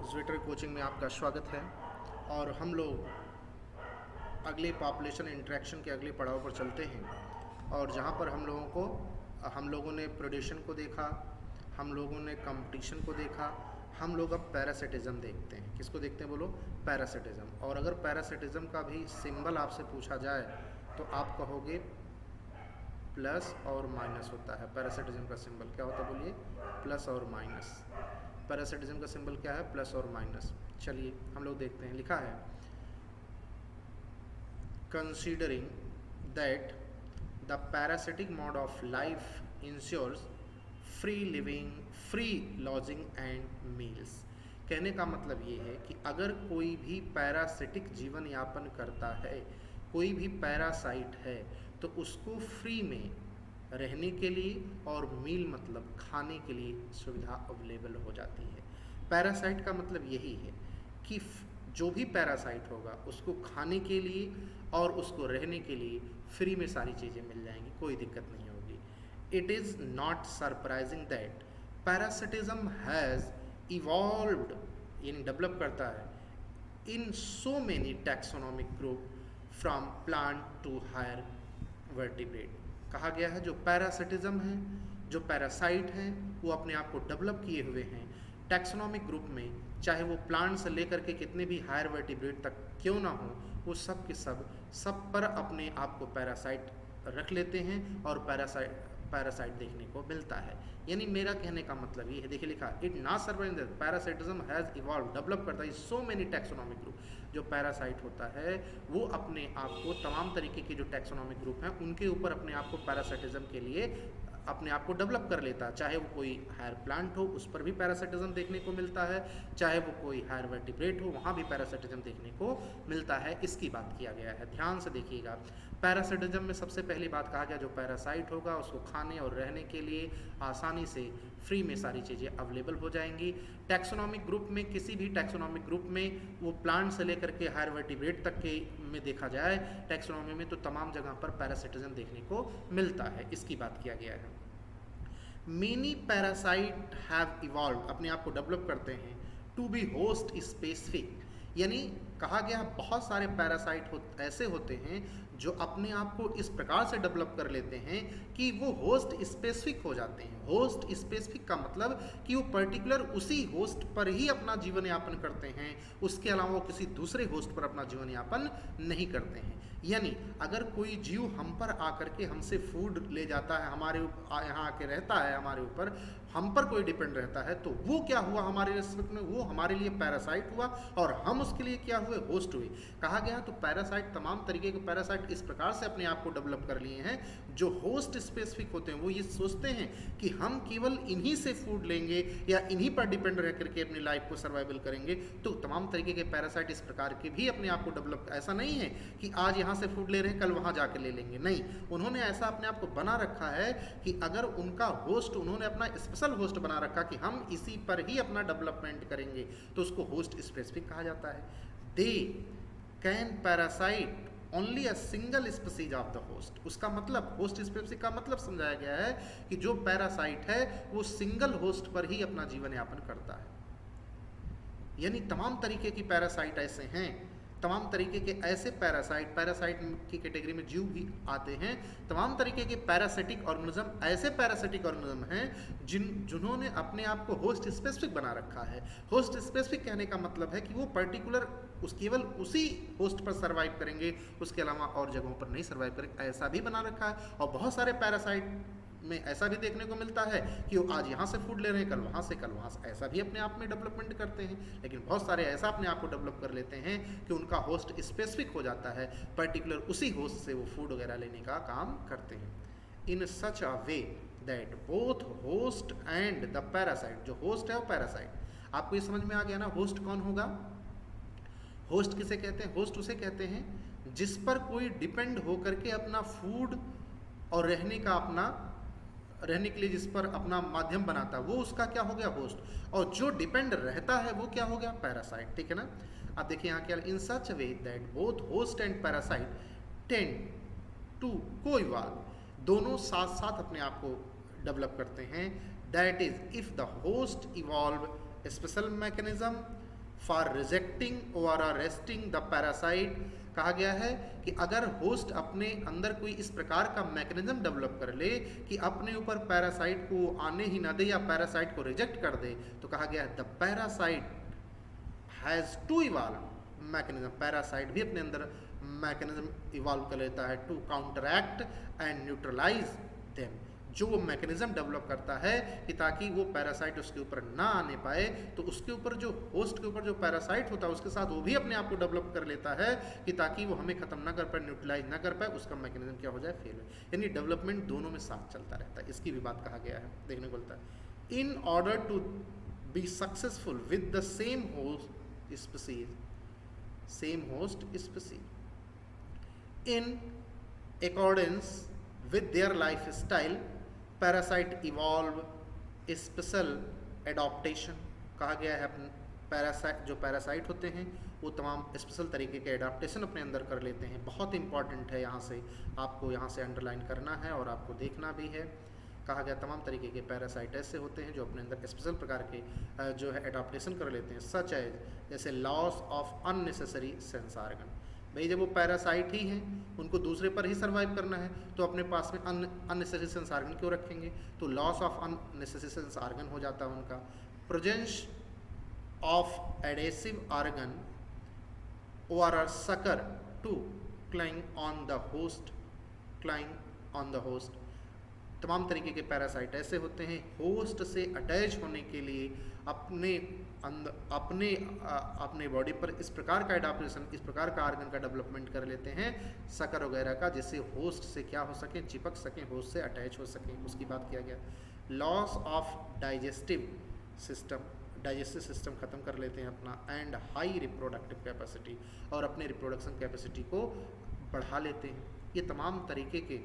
Zwitter coaching में आपका स्वागत है। और हम लोग अगले पॉपुलेशन इंटरेक्शन के अगले पड़ाव पर चलते हैं, और जहाँ पर हम लोगों ने प्रेडेशन को देखा, हम लोगों ने कंपटीशन को देखा। हम लोग अब पैरासिटिज्म देखते हैं। किसको देखते हैं बोलो? पैरासिटिज्म। और अगर पैरासिटिज्म का भी सिंबल आपसे पूछा जाए तो आप कहोगे प्लस और माइनस होता है। पैरासिटिज्म का सिंबल क्या होता है बोलिए? प्लस और माइनस। पैरासिटिज्म का सिंबल क्या है? प्लस और माइनस। चलिए हम लोग देखते हैं। लिखा है considering that the parasitic mode of life ensures free living, free lodging and meals. कहने का मतलब ये है कि अगर कोई भी पैरासिटिक जीवन यापन करता है, कोई भी पैरासाइट है, तो उसको फ्री में रहने के लिए और मील मतलब खाने के लिए सुविधा अवेलेबल हो जाती है। पैरासाइट का मतलब यही है कि जो भी पैरासाइट होगा उसको खाने के लिए और उसको रहने के लिए फ्री में सारी चीज़ें मिल जाएंगी, कोई दिक्कत नहीं होगी। It is not surprising that parasitism has evolved, यानी डेवलप करता है, in so many taxonomic group from plant to higher vertebrate. कहा गया है जो पैरासिटिज्म है, जो पैरासाइट हैं, वो अपने आप को डेवलप किए हुए हैं टैक्सोनॉमिक ग्रुप में, चाहे वो प्लांट से लेकर के कितने भी हायर वर्टिब्रेट तक क्यों ना हो, वो सब के सब पर अपने आप को पैरासाइट रख लेते हैं और पैरासाइट देखने को मिलता है। यानी मेरा कहने का मतलब ये है, देखिए लिखा, it not survive that parasitism has evolve, develop करता है सो मेनी टैक्सोनॉमिक ग्रुप। जो पैरासाइट होता है वो अपने आप को तमाम तरीके के जो टैक्सोनॉमिक ग्रुप हैं उनके ऊपर अपने आप को पैरासाइटिज्म के लिए अपने आप को डेवलप कर लेता है। चाहे वो कोई हायर प्लांट हो, उस पर भी पैरासिटिज्म देखने को मिलता है, चाहे वो कोई हायर वर्टिब्रेट हो, वहाँ भी पैरासिटिज्म देखने को मिलता है। इसकी बात किया गया है, ध्यान से देखिएगा। पैरासिटिज्म में सबसे पहली बात कहा गया जो पैरासाइट होगा उसको खाने और रहने के लिए आसानी से फ्री में सारी चीज़ें अवेलेबल हो जाएंगी। टैक्सोनॉमिक ग्रुप में, किसी भी टैक्सोनॉमिक ग्रुप में, वो प्लांट से लेकर के हायर वर्टिब्रेट तक के में देखा जाए टैक्सोनॉमी में, तो तमाम जगह पर पैरासिटिज्म देखने को मिलता है। इसकी बात किया गया है। मेनी पैरासाइट हैव इवॉल्व, अपने आप को डेवलप करते हैं टू बी होस्ट स्पेसिफिक, यानी कहा गया बहुत सारे पैरासाइट ऐसे होते हैं जो अपने आप को इस प्रकार से डेवलप कर लेते हैं कि वो होस्ट स्पेसिफिक हो जाते हैं। होस्ट स्पेसिफिक का मतलब कि वो पर्टिकुलर उसी होस्ट पर ही अपना जीवन यापन करते हैं, उसके अलावा वो किसी दूसरे होस्ट पर अपना जीवन यापन नहीं करते हैं। यानी अगर कोई जीव हम पर आकर के हमसे फूड ले जाता है, हमारे यहाँ आके रहता है, हमारे ऊपर हम पर कोई डिपेंड रहता है, तो वो क्या हुआ हमारे रिस्पेक्ट में? वो हमारे लिए पैरासाइट हुआ और हम उसके लिए क्या हुए? होस्ट हुए। कहा गया तो पैरासाइट, तमाम तरीके के पैरासाइट इस प्रकार से अपने आप को डेवलप कर लिए हैं जो होस्ट स्पेसिफिक होते हैं। वो ये सोचते हैं कि हम केवल इन्हीं से फूड लेंगे या इन्हीं पर डिपेंड रह करके अपनी लाइफ को सर्वाइवल करेंगे। तो तमाम तरीके के पैरासाइट इस प्रकार के भी अपने आप को डेवलप, ऐसा नहीं है कि आज यहाँ से फूड ले रहे हैं कल वहाँ जाके ले लेंगे, नहीं, उन्होंने ऐसा अपने आप को बना रखा है कि अगर उनका होस्ट, उन्होंने अपना स्पेशल होस्ट बना रखा कि हम इसी पर ही अपना डेवलपमेंट करेंगे, तो उसको होस्ट स्पेसिफिक कहा जाता है। They can parasite only a single species of the host. उसका मतलब, होस्ट स्पेसिफिक का मतलब समझाया गया है कि जो पैरासाइट है वो सिंगल होस्ट पर ही अपना जीवन यापन करता है। यानी तमाम तरीके की पैरासाइट ऐसे हैं, तमाम तरीके के ऐसे पैरासाइट की कैटेगरी में जीव भी आते हैं। तमाम तरीके के पैरासिटिक ऑर्गेनिज्म, ऐसे पैरासिटिक ऑर्गेनिज्म हैं जिन्होंने अपने आप को होस्ट स्पेसिफिक बना रखा है। होस्ट स्पेसिफिक कहने का मतलब है कि वो पर्टिकुलर केवल उसी होस्ट पर सर्वाइव करेंगे, उसके अलावा और जगहों पर नहीं सर्वाइव करेंगे, ऐसा भी बना रखा है। और बहुत सारे पैरासाइट में ऐसा भी देखने को मिलता है कि वो आज यहाँ से फूड ले रहे हैं, कल वहाँ से, ऐसा भी अपने आप में डेवलपमेंट करते हैं। लेकिन बहुत सारे ऐसा अपने आप को डेवलप कर लेते हैं कि उनका होस्ट स्पेसिफिक हो जाता है, पर्टिकुलर उसी होस्ट से वो फूड वगैरह लेने का काम करते हैं। In such a way that both host and the parasite, जो होस्ट है वो पैरासाइट, आपको ये समझ में आ गया ना? होस्ट कौन होगा? होस्ट किसे कहते हैं? होस्ट उसे कहते हैं जिस पर कोई डिपेंड होकर के अपना फूड और रहने के लिए जिस पर अपना माध्यम बनाता है, वो उसका क्या हो गया? होस्ट। और जो डिपेंड रहता है वो क्या हो गया? पैरासाइट। ठीक है ना? अब देखिए यहाँ क्या, in such way that both host and parasite tend to coevolve, दोनों साथ साथ अपने आप को डेवलप करते हैं। That is if the host evolve special mechanism for rejecting और अरेस्टिंग द पैरासाइट, कहा गया है कि अगर होस्ट अपने अंदर कोई इस प्रकार का मैकेनिज्म डेवलप कर ले कि अपने ऊपर पैरासाइट को आने ही ना दे या पैरासाइट को रिजेक्ट कर दे, तो कहा गया है the parasite has to evolve mechanism, parasite भी अपने अंदर मैकेनिज्म इवॉल्व कर लेता है to counteract and neutralise them, जो वो मैकेनिज्म डेवलप करता है कि ताकि वो पैरासाइट उसके ऊपर ना आने पाए, तो उसके ऊपर जो होस्ट के ऊपर जो पैरासाइट होता है उसके साथ वो भी अपने आप को डेवलप कर लेता है कि ताकि वो हमें खत्म ना कर पाए, न्यूट्रलाइज ना कर पाए, उसका मैकेनिज्म क्या हो जाए, फेल हो, यानी डेवलपमेंट दोनों में साथ चलता रहता है। इसकी भी बात कहा गया है, देखने को मिलता है। In order to be successful with the same host species, same host species, in accordance with their lifestyle, parasite evolve special adaptation, कहा गया है पैरासाइट, जो पैरासाइट होते हैं वो तमाम स्पेशल तरीके के एडाप्टेशन अपने अंदर कर लेते हैं। बहुत इंपॉर्टेंट है, यहाँ से आपको यहाँ से अंडरलाइन करना है और आपको देखना भी है। कहा गया तमाम तरीके के पैरासाइट ऐसे होते हैं जो अपने अंदर स्पेशल प्रकार के जो है एडाप्टेशन कर लेते हैं, सच एज जैसे loss of unnecessary sense organ. भाई जब वो पैरासाइट ही हैं, उनको दूसरे पर ही सर्वाइव करना है, तो अपने पास में अननेसेसरी सेंस आर्गन क्यों रखेंगे, तो loss of unnecessary sense organ हो जाता है उनका। प्रेजेंस ऑफ एडेसिव आर्गन और a sucker to cling on the host, cling on the host. तमाम तरीके के पैरासाइट ऐसे होते हैं होस्ट से अटैच होने के लिए अपने बॉडी पर इस प्रकार का एडाप्टेशन, इस प्रकार का आर्गन का डेवलपमेंट कर लेते हैं सकर वगैरह का, जिससे होस्ट से क्या हो सके, चिपक सकें, होस्ट से अटैच हो सकें। उसकी बात किया गया। लॉस ऑफ डाइजेस्टिव सिस्टम ख़त्म कर लेते हैं अपना, एंड हाई रिप्रोडक्टिव कैपेसिटी, और अपने रिप्रोडक्शन कैपेसिटी को बढ़ा लेते हैं। ये तमाम तरीके के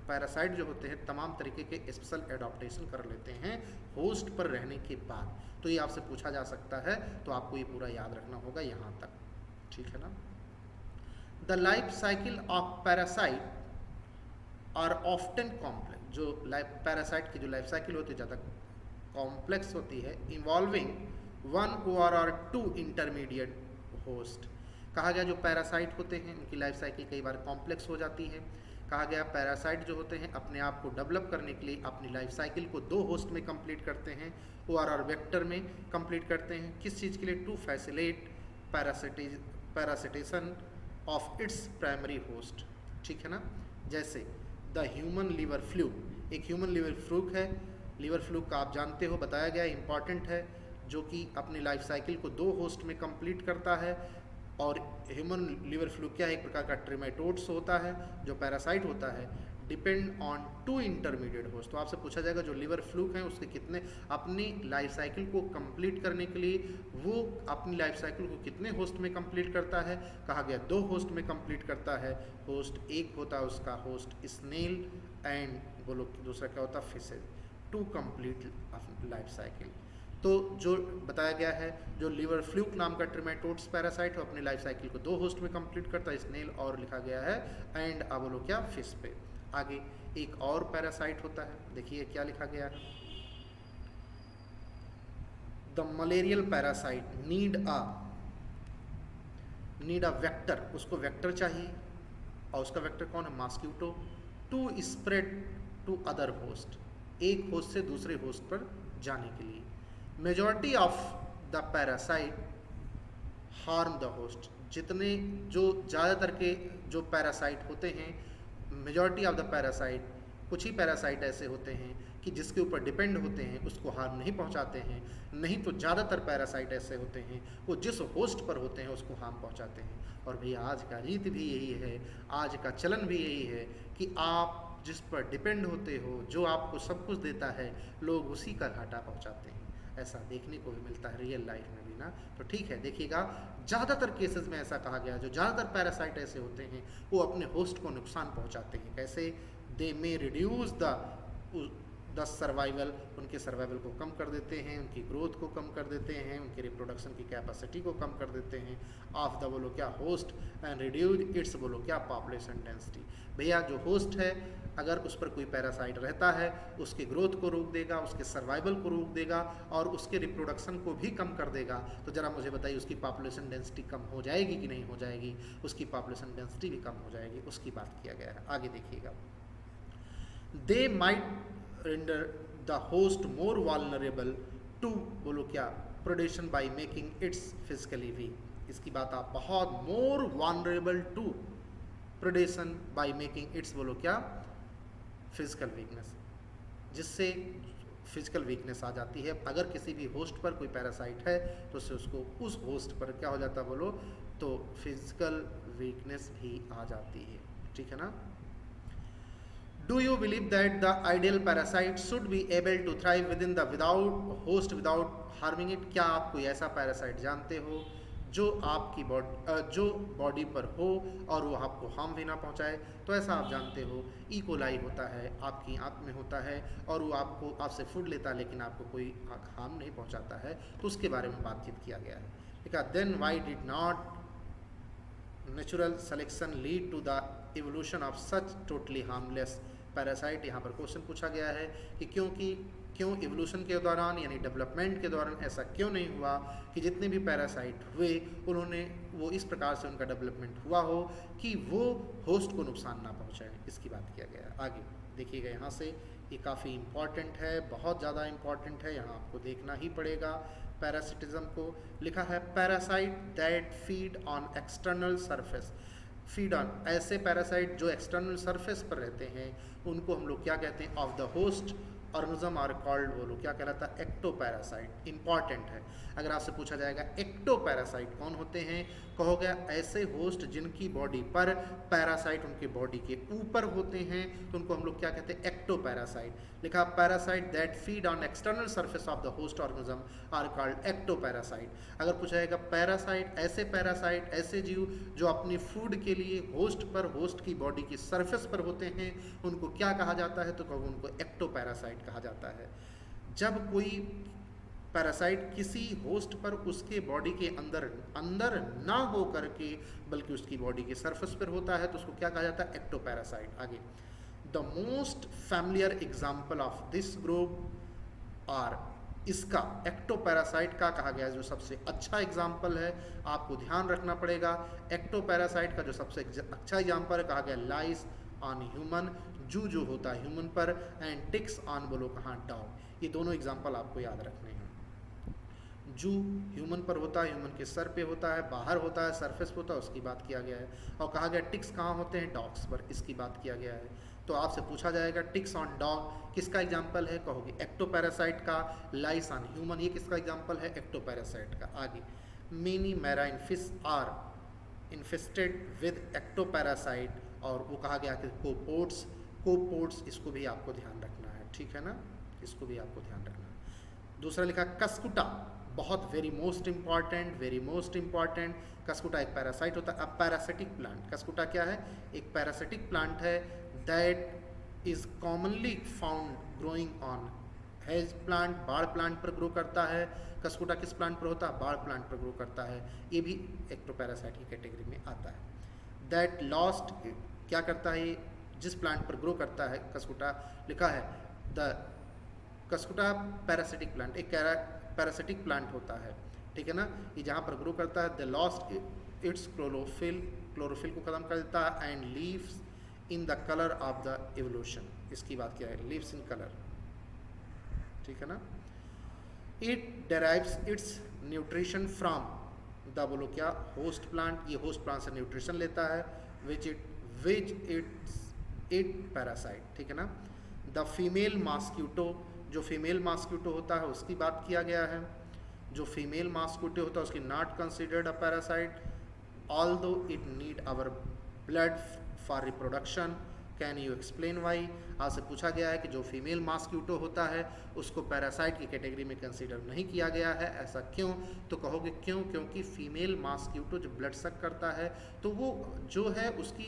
पैरासाइट जो होते हैं तमाम तरीके के स्पेशल एडाप्टेशन कर लेते हैं होस्ट पर रहने के बाद। तो ये आपसे पूछा जा सकता है, तो आपको ये पूरा याद रखना होगा यहाँ तक, ठीक है ना। The life cycle of parasite are often complex, जो पैरासाइट की जो लाइफ साइकिल होती है ज़्यादा कॉम्प्लेक्स होती है, इन्वॉल्विंग वन और टू इंटरमीडिएट होस्ट। कहा गया जो पैरासाइट होते हैं उनकी लाइफ साइकिल कई बार कॉम्प्लेक्स हो जाती है। कहा गया पैरासाइट जो होते हैं अपने आप को डेवलप करने के लिए अपनी लाइफ साइकिल को 2 होस्ट में कंप्लीट करते हैं, ORR वेक्टर में कंप्लीट करते हैं। किस चीज़ के लिए, to facilitate parasitation of its primary host, ठीक है ना। जैसे द ह्यूमन लीवर फ्लूक, एक ह्यूमन लीवर फ्लूक है, लीवर फ्लूक का आप जानते हो, बताया गया इंपॉर्टेंट है, जो कि अपनी लाइफ साइकिल को 2 होस्ट में कंप्लीट करता है। और ह्यूमन लीवर फ्लूक क्या है, एक प्रकार का ट्रिमेटोड्स होता है जो पैरासाइट होता है, डिपेंड ऑन 2 इंटरमीडिएट होस्ट। तो आपसे पूछा जाएगा जो लीवर फ्लूक हैं उसके कितने, अपनी लाइफ साइकिल को कंप्लीट करने के लिए वो अपनी लाइफ साइकिल को कितने होस्ट में कंप्लीट करता है, कहा गया 2 होस्ट में कंप्लीट करता है। होस्ट एक होता है उसका होस्ट स्नेल एंड बोलो दूसरा क्या होता है fishes, to complete life cycle. तो जो बताया गया है जो लीवर फ्लूक नाम का ट्रिमेटोड्स पैरासाइट है अपनी लाइफ साइकिल को 2 होस्ट में कंप्लीट करता है, स्नेल और लिखा गया है एंड अब बोलो क्या फिश पे। आगे एक और पैरासाइट होता है, देखिए क्या लिखा गया है, the malarial parasite need a vector, उसको वेक्टर चाहिए और उसका वेक्टर कौन है, mosquito, to spread to other host, एक होस्ट से दूसरे होस्ट पर जाने के लिए। Majority of the parasite harm the host, जितने जो ज़्यादातर के जो पैरासाइट होते हैं, मेजॉरिटी ऑफ द पैरासाइट, कुछ ही पैरासाइट ऐसे होते हैं कि जिसके ऊपर डिपेंड होते हैं उसको हार्म नहीं पहुंचाते हैं, नहीं तो ज़्यादातर पैरासाइट ऐसे होते हैं वो जिस होस्ट पर होते हैं उसको हार्म पहुंचाते हैं। और भैया आज का रीत भी यही है, आज का चलन भी यही है कि आप जिस पर डिपेंड होते हो, जो आपको सब कुछ देता है, लोग उसी का घाटा पहुंचाते हैं। ऐसा देखने को भी मिलता है रियल लाइफ में भी ना। तो ठीक है, देखिएगा ज़्यादातर केसेस में ऐसा कहा गया, जो ज़्यादातर पैरासाइट ऐसे होते हैं वो अपने होस्ट को नुकसान पहुंचाते हैं। कैसे, they may reduce the the survival, उनके सर्वाइवल को कम कर देते हैं, उनकी ग्रोथ को कम कर देते हैं, उनके रिप्रोडक्शन की कैपेसिटी को कम कर देते हैं। ऑफ द बोलो क्या होस्ट एंड रिड्यूज इट्स बोलो क्या पॉपुलेशन डेंसिटी। भैया जो होस्ट है अगर उस पर कोई पैरासाइट रहता है उसके ग्रोथ को रोक देगा, उसके सर्वाइवल को रोक देगा और उसके रिप्रोडक्शन को भी कम कर देगा। तो ज़रा मुझे बताइए उसकी पॉपुलेशन डेंसिटी कम हो जाएगी कि नहीं हो जाएगी? उसकी पॉपुलेशन डेंसिटी भी कम हो जाएगी, उसकी बात किया गया है। आगे देखिएगा, they might render the host more vulnerable to बोलो क्या predation by making its physically weak. इसकी बात आप बहुत more vulnerable to predation by making its बोलो क्या फिजिकल वीकनेस, जिससे फिजिकल वीकनेस आ जाती है। अगर किसी भी होस्ट पर कोई पैरासाइट है तो उससे उसको उस होस्ट पर क्या हो जाता है बोलो तो फिजिकल वीकनेस भी आ जाती है, ठीक है ना। Do you believe that the ideal parasite should be able to thrive within the without host without harming it? क्या आप कोई ऐसा पैरासाइट जानते हो जो आपकी बॉडी पर हो और वो आपको हार्म भी ना पहुंचाए? तो ऐसा आप जानते हो इकोलाई होता है, आपकी आंत में होता है और वो आपसे फूड लेता है लेकिन आपको कोई हार्म नहीं पहुंचाता है, तो उसके बारे में बातचीत किया गया है। ठीक है, then why did not natural selection lead to the evolution of such totally harmless parasite? यहाँ पर क्वेश्चन पूछा गया है कि क्यों इवोल्यूशन के दौरान यानी डेवलपमेंट के दौरान ऐसा क्यों नहीं हुआ कि जितने भी पैरासाइट हुए उन्होंने वो इस प्रकार से उनका डेवलपमेंट हुआ हो कि वो होस्ट को नुकसान ना पहुंचाए? इसकी बात किया गया है। आगे देखिएगा, यहाँ से ये काफ़ी इम्पॉर्टेंट है, बहुत ज़्यादा इम्पॉर्टेंट है, यहाँ आपको देखना ही पड़ेगा। पैरासिटिज्म को लिखा है parasite that feed on external surface. Feed on, ऐसे पैरासाइट जो एक्सटर्नल सरफेस पर रहते हैं उनको हम लोग क्या कहते हैं? Of the host organism are called, बोलो क्या कहलाता है? एक्टोपैरासाइट। इंपॉर्टेंट है, अगर आपसे पूछा जाएगा एक्टोपैरासाइट कौन होते हैं, कहोगे ऐसे होस्ट जिनकी बॉडी पर पैरासाइट उनके बॉडी के ऊपर होते हैं तो उनको हम लोग क्या कहते हैं? एक्टोपैरासाइट। लिखा parasite that feed on external surface of the host organism are called ectoparasite. अगर पूछा जाएगा पैरासाइट, ऐसे जीव जो अपने फूड के लिए होस्ट पर, होस्ट की बॉडी की सरफेस पर होते हैं, उनको क्या कहा जाता है? तो कहो उनको एक्टोपैरासाइट कहा जाता है। जब कोई पैरासाइट किसी होस्ट पर उसके बॉडी के अंदर ना हो करके बल्कि उसकी बॉडी के सरफेस पर होता है तो उसको क्या कहा जाता है? एक्टोपैरासाइट। आगे, the most familiar example of this group are, इसका एक्टोपैरासाइट का कहा गया है जो सबसे अच्छा एग्जाम्पल है, आपको ध्यान रखना पड़ेगा। एक्टोपैरासाइट का जो सबसे अच्छा एग्जाम्पल कहा गया लाइस ऑन ह्यूमन, जू जो होता है ह्यूमन पर, एंड टिक्स ऑन बोलो कहाँ? डॉग। ये दोनों एग्जाम्पल आपको याद रखने हैं। जू ह्यूमन पर होता है, ह्यूमन के सर पे होता है, बाहर होता है, सरफेस होता है, उसकी बात किया गया है। और कहा गया टिक्स कहाँ होते हैं? डॉग्स पर, इसकी बात किया गया है। तो आपसे पूछा जाएगा टिक्स ऑन डॉग किसका एग्जाम्पल है? कहोगे एक्टोपैरासाइट का। लाइस ऑन ह्यूमन ये किसका एग्जाम्पल है? एक्टोपैरासाइट का। आगे, many marine fish are infested with ectoparasite, और वो कहा गया कि कोपोड्स, इसको भी आपको ध्यान रखना है, ठीक है ना, इसको भी आपको ध्यान रखना है। दूसरा लिखा कस्कुटा, बहुत वेरी मोस्ट इंपॉर्टेंट। कस्कुटा एक पैरासाइट होता है, पैरासिटिक प्लांट। कस्कुटा क्या है? एक पैरासिटिक प्लांट है that is commonly found growing on hedge plant, बाड़ प्लांट पर ग्रो करता है। कस्कुटा किस प्लांट पर होता है? बाड़ प्लांट पर ग्रो करता है। ये भी एक्टोपैरासाइट की कैटेगरी में आता है। दैट लॉस्ट, क्या करता है? जिस प्लांट पर ग्रो करता है कस्कुटा, लिखा है द कस्कुटा पैरासिटिक प्लांट, एक पैरासिटिक प्लांट होता है, ठीक है ना। ये जहाँ पर ग्रो करता है, द लॉस्ट इट्स क्लोरोफिल को खत्म कर देता है, and leaves in the colour of the evolution, इसकी बात किया है, लीव्स इन कलर, ठीक है ना। It डेराइव्स it's nutrition from the बोलो क्या? Host plant. ये होस्ट प्लांट से न्यूट्रिशन लेता है, विच इट पैरासाइट, ठीक है ना। द फीमेल मॉस्क्यूटो, जो फीमेल मॉस्क्यूटो होता है उसकी बात किया गया है। जो फीमेल मॉस्क्यूटो होता है उसकी not considered a parasite although it need our blood for reproduction. Can you explain why? आपसे पूछा गया है कि जो फीमेल मॉस्क्यूटो होता है उसको पैरासाइट की कैटेगरी में कंसीडर नहीं किया गया है, ऐसा क्यों? तो कहोगे क्यों? क्योंकि फीमेल मॉस्क्यूटो जब ब्लड सक करता है तो वो जो है उसकी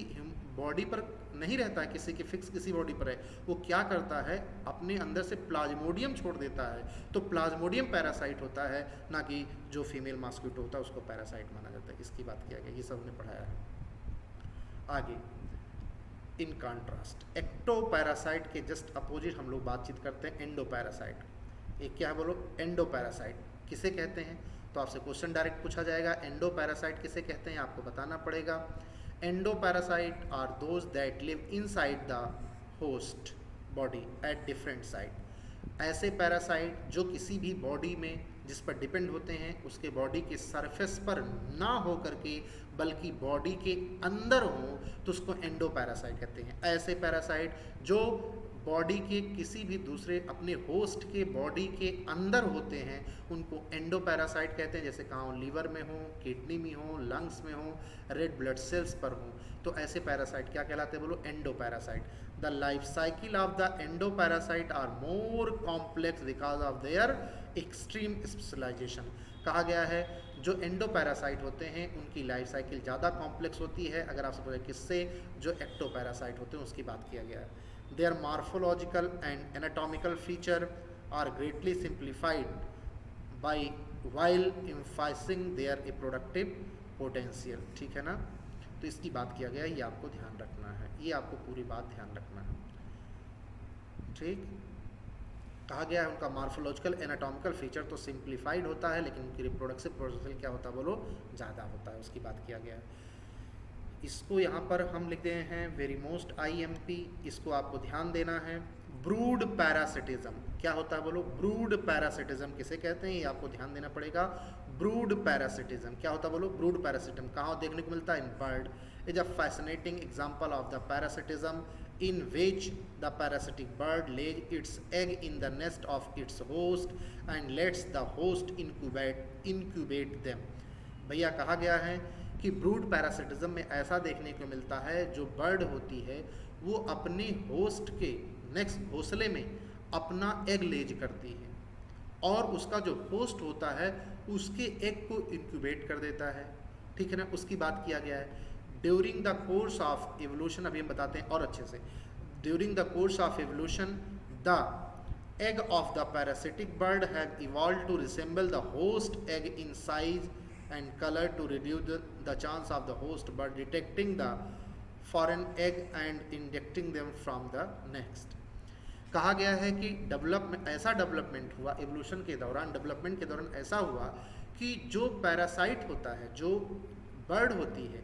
बॉडी पर नहीं रहता है, किसी के फिक्स किसी बॉडी पर है, वो क्या करता है अपने अंदर से प्लाज्मोडियम छोड़ देता है, तो प्लाज्मोडियम पैरासाइट होता है, ना कि जो फीमेल मॉस्क्विटो होता है उसको पैरासाइट माना जाता है। इसकी बात किया गया, ये सब हमने पढ़ाया है। आगे इन कॉन्ट्रास्ट एक्टोपैरासाइट के जस्ट अपोजिट हम लोग बातचीत करते हैं एंडोपैरासाइट। एक क्या है बोलो, एंडोपैरासाइट किसे कहते हैं, तो आपसे क्वेश्चन डायरेक्ट पूछा जाएगा एंडोपैरासाइट किसे कहते हैं, आपको बताना पड़ेगा। Endoparasite are those that live inside the host body at different site. ऐसे पैरासाइट जो किसी भी बॉडी में जिस पर डिपेंड होते हैं उसके बॉडी के सरफेस पर ना हो करके बल्कि बॉडी के अंदर हो, तो उसको एंडोपैरासाइट कहते हैं। ऐसे पैरासाइट जो बॉडी के किसी भी दूसरे अपने होस्ट के बॉडी के अंदर होते हैं उनको एंडोपैरासाइट कहते हैं। जैसे कहाँ हो, लीवर में हो, किडनी में हो, लंग्स में हो, रेड ब्लड सेल्स पर हो, तो ऐसे पैरासाइट क्या कहलाते हैं बोलो, endoparasite. The life cycle of the endoparasite are more complex because of their extreme specialization. कहा गया है जो एंडोपैरासाइट होते हैं उनकी लाइफ साइकिल ज़्यादा कॉम्प्लेक्स होती है। अगर आपसे पूछे किससे, जो एक्टोपैरासाइट होते हैं उसकी बात किया गया है। Their morphological and anatomical feature are greatly simplified by while emphasising their reproductive potential. ठीक है ना, तो इसकी बात किया गया है, ये आपको ध्यान रखना है, ये आपको पूरी बात ध्यान रखना है। ठीक, कहा गया है उनका मार्फोलॉजिकल एनाटॉमिकल फीचर तो सिंप्लीफाइड होता है लेकिन उनकी रिप्रोडक्टिव पोटेंशियल क्या होता है बोलो, ज़्यादा होता है, उसकी बात किया गया है। इसको यहाँ पर हम लिख रहे हैं वेरी मोस्ट IMP, इसको आपको ध्यान देना है। ब्रूड पैरासिटिज्म क्या होता है बोलो, ब्रूड पैरासिटिज्म किसे कहते हैं ये आपको ध्यान देना पड़ेगा। ब्रूड पैरासिटिज्म क्या होता है बोलो, ब्रूड पैरासिटिज्म कहाँ देखने को मिलता है, in bird. Is a fascinating example of the parasitism in which the parasitic bird lays its egg in the nest of its host and lets the host incubate them। भैया कहा गया है कि ब्रूड पैरासिटिज्म में ऐसा देखने को मिलता है जो बर्ड होती है वो अपने होस्ट के नेक्स्ट घोंसले में अपना एग लेज करती है और उसका जो होस्ट होता है उसके एग को इंक्यूबेट कर देता है। ठीक है ना, उसकी बात किया गया है। During the course of evolution, अभी हम बताते हैं और अच्छे से। During the course of evolution the egg of the parasitic bird have evolved to resemble the host egg in size and color to reduce the chance of the host bird detecting the foreign egg and injecting them from the next। कहा गया है कि ऐसा development हुआ evolution के दौरान, development के दौरान ऐसा हुआ कि जो पैरासाइट होता है, जो बर्ड होती है,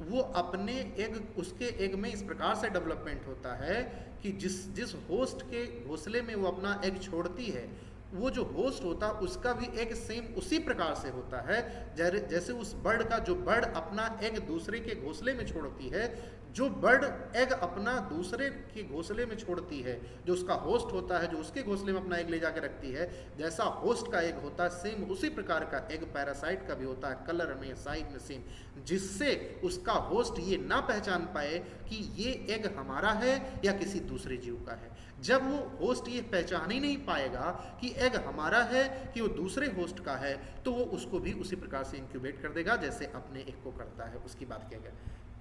वो अपने एग, उसके एग में इस प्रकार से डेवलपमेंट होता है कि जिस होस्ट के घोंसले में वो अपना एग छोड़ती है वो जो होस्ट होता है उसका भी एग सेम उसी प्रकार से होता है जैसे उस बर्ड का, जो बर्ड अपना एग दूसरे के घोंसले में छोड़ती है, जो बर्ड एग अपना दूसरे के घोंसले में छोड़ती है, जो उसका होस्ट होता है जो उसके घोंसले में अपना एग ले जाकर रखती है, जैसा होस्ट का एग होता है सेम उसी प्रकार का एग पैरासाइट का भी होता है, कलर में, साइज में सेम, जिससे उसका होस्ट ये ना पहचान पाए कि ये एग हमारा है या किसी दूसरे जीव का है। जब वो होस्ट ये पहचान ही नहीं पाएगा कि एग हमारा है कि वो दूसरे होस्ट का है, तो वो उसको भी उसी प्रकार से इंक्यूबेट कर देगा जैसे अपने एग को करता है। उसकी बात किया गया।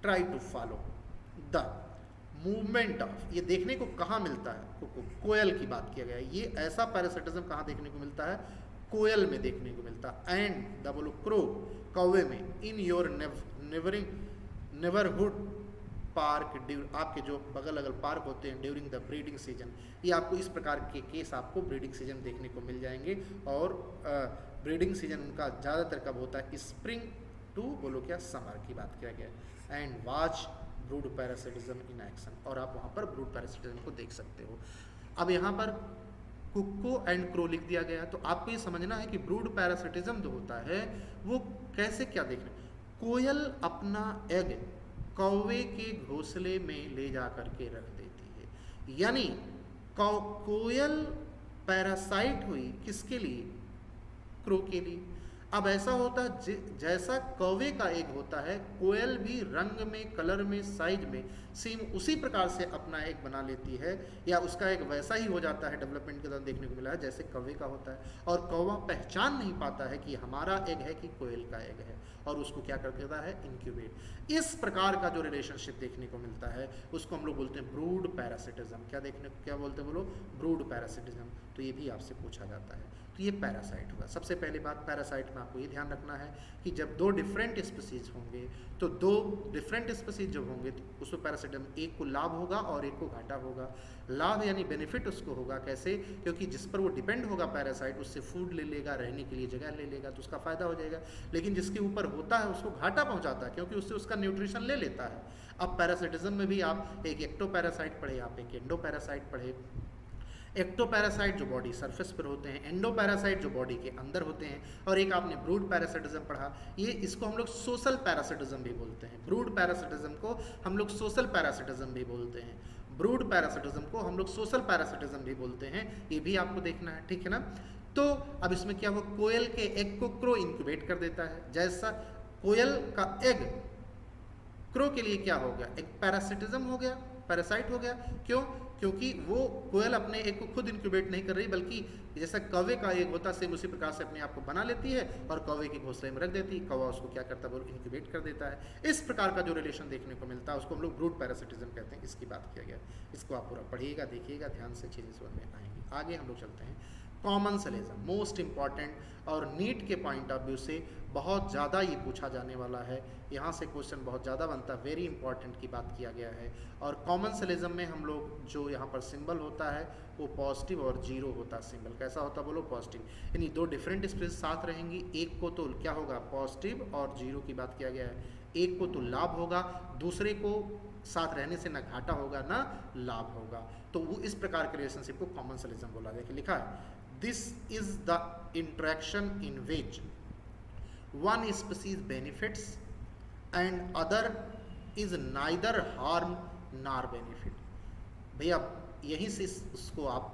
Try to follow the movement of, ये देखने को कहाँ मिलता है, कोयल की बात किया गया। ये ऐसा पैरासिटिज्म कहाँ देखने को मिलता है, कोयल में देखने को मिलता है। एंड द बोलो क्रो, कौवे में। इन योर नेबरहुड पार्क, आपके जो बगल अगल पार्क होते हैं ड्यूरिंग द ब्रीडिंग सीजन, ये आपको इस प्रकार के केस आपको ब्रीडिंग सीजन देखने को मिल जाएंगे। और ब्रीडिंग सीजन उनका ज़्यादातर कब होता है, स्प्रिंग टू बोलो क्या समर की बात किया गया। And watch brood parasitism in action, और आप वहाँ पर ब्रूड पैरासिटिज्म को देख सकते हो। अब यहाँ पर कुक्को एंड क्रो लिख दिया गया, तो आपको ये समझना है कि ब्रूड पैरासिटिज्म जो होता है वो कैसे क्या देखना। कोयल अपना एग कौवे के घोंसले में ले जा करके रख देती है, यानी कोयल पैरासाइट हुई किसके लिए, क्रो के लिए। अब ऐसा होता है जैसा कौवे का एग होता है, कोयल भी रंग में, कलर में, साइज में सेम उसी प्रकार से अपना एग बना लेती है, या उसका एग वैसा ही हो जाता है, डेवलपमेंट के दौरान देखने को मिला है जैसे कौवे का होता है। और कौवा पहचान नहीं पाता है कि हमारा एग है कि कोयल का एग है, और उसको क्या कर देता है, इंक्यूबेट। इस प्रकार का जो रिलेशनशिप देखने को मिलता है उसको हम लोग बोलते हैं ब्रूड पैरासिटिज्म। क्या बोलते हैं बोलो, ब्रूड पैरासिटिज्म। तो ये भी आपसे पूछा जाता है। तो ये पैरासाइट हुआ। सबसे पहली बात, पैरासाइट में आपको ये ध्यान रखना है कि जब दो डिफरेंट स्पीसीज होंगे, तो दो डिफरेंट स्पीसीज जब होंगे तो उसमें पैरासिटिज्म, एक को लाभ होगा और एक को घाटा होगा। लाभ यानी बेनिफिट उसको होगा, कैसे? क्योंकि जिस पर वो डिपेंड होगा पैरासाइट, उससे फूड ले लेगा, रहने के लिए जगह ले लेगा, तो उसका फायदा हो जाएगा। लेकिन जिसके ऊपर होता है उसको घाटा पहुंचाता है, क्योंकि उससे उसका न्यूट्रिशन ले लेता है। अब पैरासिटिज्म में भी आप एक एक्टोपैरासाइट पढ़े, आप एक एंडोपैरासाइट पढ़े। एक्टोपैरासाइट जो बॉडी सरफेस पर होते हैं, एंडोपैरासाइट जो बॉडी के अंदर होते हैं, और एक आपने ब्रूड पैरासिटिज्म पढ़ा। ये इसको हम लोग सोशल पैरासिटिज्म भी बोलते हैं। ब्रूड पैरासिटिज्म को हम लोग सोशल पैरासिटिज्म भी बोलते हैं। ब्रूड पैरासिटिज्म को हम लोग सोशल पैरासिटिज्म भी बोलते हैं। ये भी आपको देखना है, ठीक है ना। तो अब इसमें क्या हुआ, कोयल के एग को क्रो इंक्यूबेट कर देता है। जैसा कोयल का एग क्रो के लिए क्या हो गया, एक पैरासिटिज्म हो गया, पैरासाइट हो गया। क्यों? क्योंकि वो कोयल अपने एग को खुद इंक्यूबेट नहीं कर रही, बल्कि जैसा कौवे का एग होता है सेम उसी प्रकार से अपने आप को बना लेती है और कौवे के घोंसले में रख देती है। कौवा उसको क्या करता है, वो इंक्यूबेट कर देता है। इस प्रकार का जो रिलेशन देखने को मिलता है उसको हम लोग ब्रूड पैरासिटिज्म कहते हैं। इसकी बात किया गया, इसको आप पूरा पढ़िएगा, देखिएगा ध्यान से, चीज़ें समझ में आएंगी। आगे हम लोग चलते हैं। कॉमन्सलिज्म मोस्ट इंपॉर्टेंट और नीट के पॉइंट ऑफ व्यू से बहुत ज़्यादा ये पूछा जाने वाला है। यहाँ से क्वेश्चन बहुत ज़्यादा बनता है, वेरी इंपॉर्टेंट की बात किया गया है। और कॉमन्सलिज्म में हम लोग जो यहाँ पर सिंबल होता है वो पॉजिटिव और जीरो होता है। सिंबल कैसा होता है बोलो, पॉजिटिव। यानी दो डिफरेंट स्पेस साथ रहेंगी, एक को तो क्या होगा, पॉजिटिव और जीरो की बात किया गया है। एक को तो लाभ होगा, दूसरे को साथ रहने से ना घाटा होगा ना लाभ होगा। तो वो इस प्रकार के रिलेशनशिप को कॉमन्सलिज्म बोला गया। लिखा है, this is the interaction in which one species benefits and other is neither harm nor benefit। भैया यहीं से उसको आप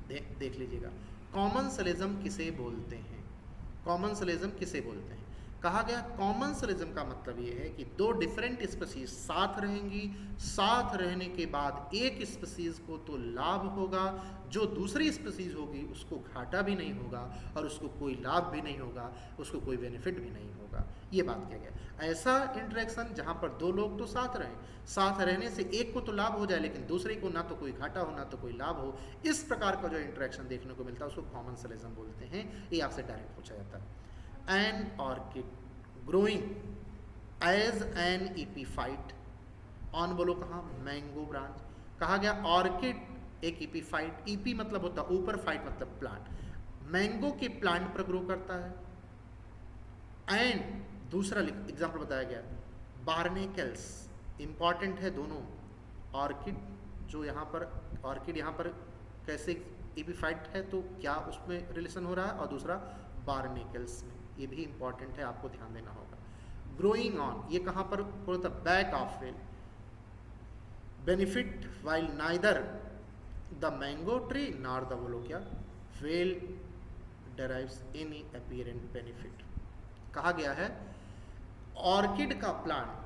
देख लीजिएगा। कॉमन्सलिज्म किसे बोलते हैं, कॉमन्सलिज्म किसे बोलते हैं? कहा गया कॉमन्सलिज्म का मतलब ये है कि दो डिफरेंट स्पीसीज साथ रहेंगी, साथ रहने के बाद एक स्पीसीज को तो लाभ होगा, जो दूसरी स्पीसीज होगी उसको घाटा भी नहीं होगा और उसको कोई लाभ भी नहीं होगा, उसको कोई बेनिफिट भी नहीं होगा। ये बात किया गया। ऐसा इंटरेक्शन जहाँ पर दो लोग तो साथ रहें, साथ रहने से एक को तो लाभ हो जाए लेकिन दूसरे को ना तो कोई घाटा हो ना तो कोई लाभ हो, इस प्रकार का जो इंटरेक्शन देखने को मिलता है उसको कॉमन्सलिज्म बोलते हैं। ये आपसे डायरेक्ट पूछा जाता है। An orchid growing as an epiphyte on, बोलो कहाँ, मैंगो ब्रांच। कहा गया ऑर्किड एक epiphyte, ईपी मतलब होता है ऊपर, फाइट मतलब प्लांट, मैंगो के प्लांट पर ग्रो करता है। एंड दूसरा एग्जाम्पल बताया गया बार्नेकल्स, इंपॉर्टेंट है दोनों। ऑर्किड जो यहाँ पर, ऑर्किड यहाँ पर कैसे epiphyte है तो क्या उसमें रिलेशन हो रहा है, और दूसरा बार्नेकल्स में, ये भी इंपॉर्टेंट है, आपको ध्यान देना होगा। ग्रोइंग ऑन, ये कहाँ पर बोलता, back of well. Benefit while neither the mango tree nor the, बोलो क्या, वेल डेराइव्स एनी अपीयरेंट बेनिफिट। कहा गया है ऑर्किड का प्लांट,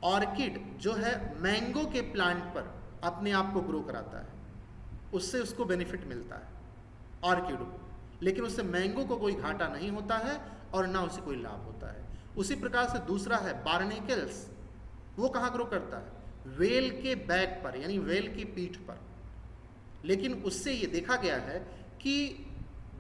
ऑर्किड जो है मैंगो के प्लांट पर अपने आप को ग्रो कराता है, उससे उसको बेनिफिट मिलता है ऑर्किड को, लेकिन उससे मैंगो को कोई घाटा नहीं होता है और ना उसे कोई लाभ होता है। उसी प्रकार से दूसरा है बार्नेकल्स, वो कहाँ ग्रो करता है, वेल के बैक पर, यानी वेल की पीठ पर। लेकिन उससे ये देखा गया है कि